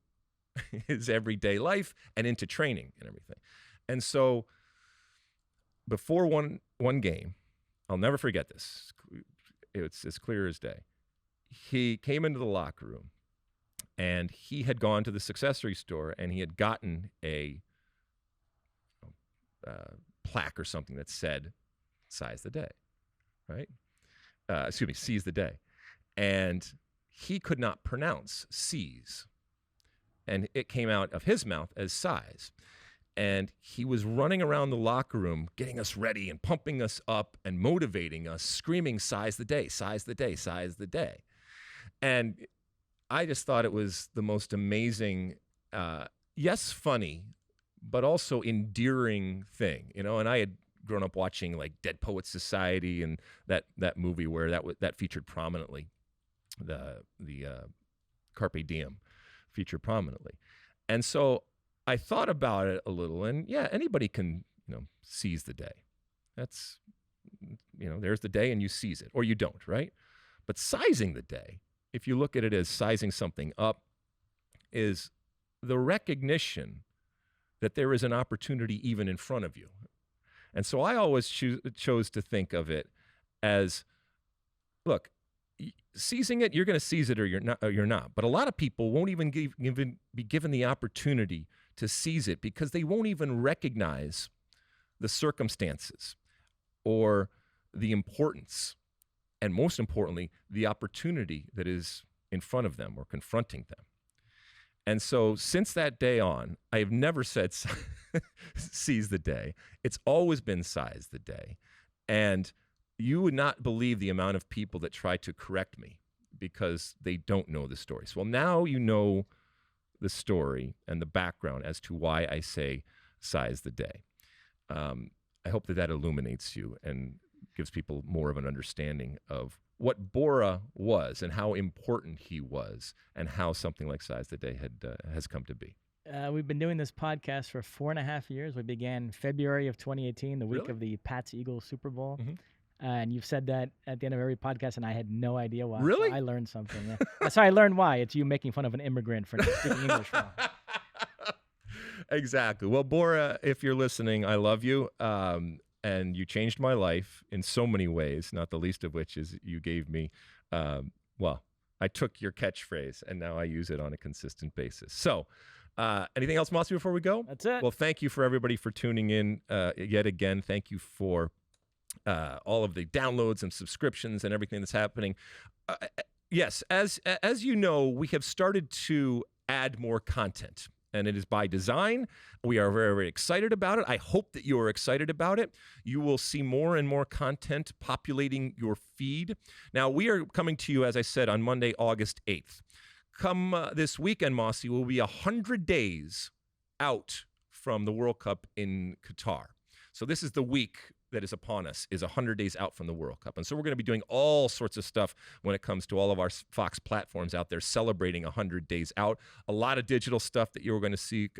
his everyday life and into training and everything. And so before one game, I'll never forget this. It's as clear as day. He came into the locker room and he had gone to the accessory store and he had gotten a plaque or something that said, "Size the day," right? Seize the day. And he could not pronounce "seize." And it came out of his mouth as "size." And he was running around the locker room, getting us ready and pumping us up and motivating us, screaming, "Size the day, size the day, size the day." And I just thought it was the most amazing, yes, funny, but also endearing thing, And I had grown up watching like Dead Poets Society and that movie where that featured prominently, the Carpe Diem featured prominently. And so I thought about it a little, and yeah, anybody can, seize the day. That's, there's the day and you seize it, or you don't, right? But sizing the day, if you look at it as sizing something up, is the recognition that there is an opportunity even in front of you. And so I always chose to think of it as, look, seizing it, you're going to seize it or you're not. But a lot of people won't even be given the opportunity to seize it because they won't even recognize the circumstances or the importance, and most importantly, the opportunity that is in front of them or confronting them. And so since that day on, I have never said seize the day. It's always been size the day. And you would not believe the amount of people that try to correct me because they don't know the story. So now you know the story and the background as to why I say size the day. I hope that illuminates you and gives people more of an understanding of what Bora was and how important he was and how something like Size the Day has come to be. We've been doing this podcast for 4.5 years. We began February of 2018, the week of the Pats-Eagles Super Bowl. Mm-hmm. And you've said that at the end of every podcast, and I had no idea why. Really? So I learned something. Yeah. That's how I learned why. It's you making fun of an immigrant for not speaking English well. Exactly. Well, Bora, if you're listening, I love you. And you changed my life in so many ways, not the least of which is you gave me, I took your catchphrase and now I use it on a consistent basis. So anything else, Mossy, before we go? That's it. Well, thank you for everybody for tuning in yet again. Thank you for all of the downloads and subscriptions and everything that's happening. Yes, as you know, we have started to add more content. And it is by design. We are very, very excited about it. I hope that you are excited about it. You will see more and more content populating your feed. Now, we are coming to you, as I said, on Monday, August 8th. Come this weekend, Mossy, will be 100 days out from the World Cup in Qatar. So this is the week that is upon us, is 100 days out from the World Cup. And so we're going to be doing all sorts of stuff when it comes to all of our Fox platforms out there celebrating 100 days out. A lot of digital stuff that you're going to see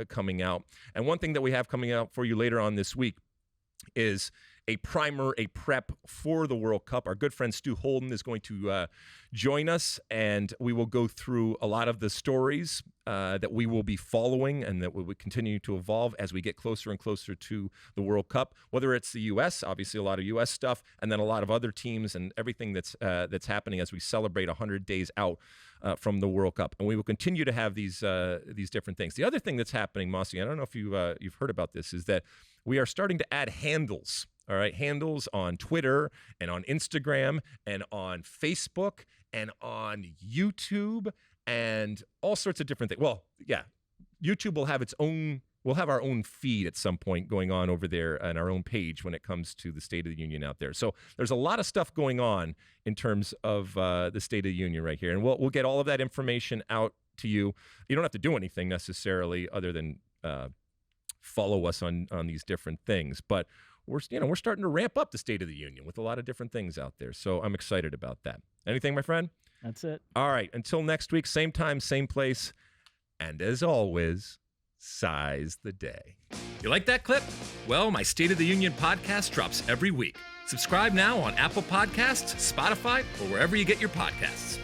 coming out. And one thing that we have coming out for you later on this week is a primer, a prep for the World Cup. Our good friend Stu Holden is going to join us, and we will go through a lot of the stories that we will be following and that will continue to evolve as we get closer and closer to the World Cup, whether it's the U.S., obviously a lot of U.S. stuff, and then a lot of other teams and everything that's happening as we celebrate 100 days out from the World Cup. And we will continue to have these different things. The other thing that's happening, Mossy, I don't know if you've heard about this, is that we are starting to add handles. All right, handles on Twitter and on Instagram and on Facebook and on YouTube and all sorts of different things. Well, yeah, YouTube will have its own. We'll have our own feed at some point going on over there on our own page when it comes to the State of the Union out there. So there's a lot of stuff going on in terms of the State of the Union right here, and we'll get all of that information out to you. You don't have to do anything necessarily other than follow us on these different things, but we're starting to ramp up the State of the Union with a lot of different things out there. So I'm excited about that. Anything, my friend? That's it. All right. Until next week, same time, same place. And as always, size the day. You like that clip? Well, my State of the Union podcast drops every week. Subscribe now on Apple Podcasts, Spotify, or wherever you get your podcasts.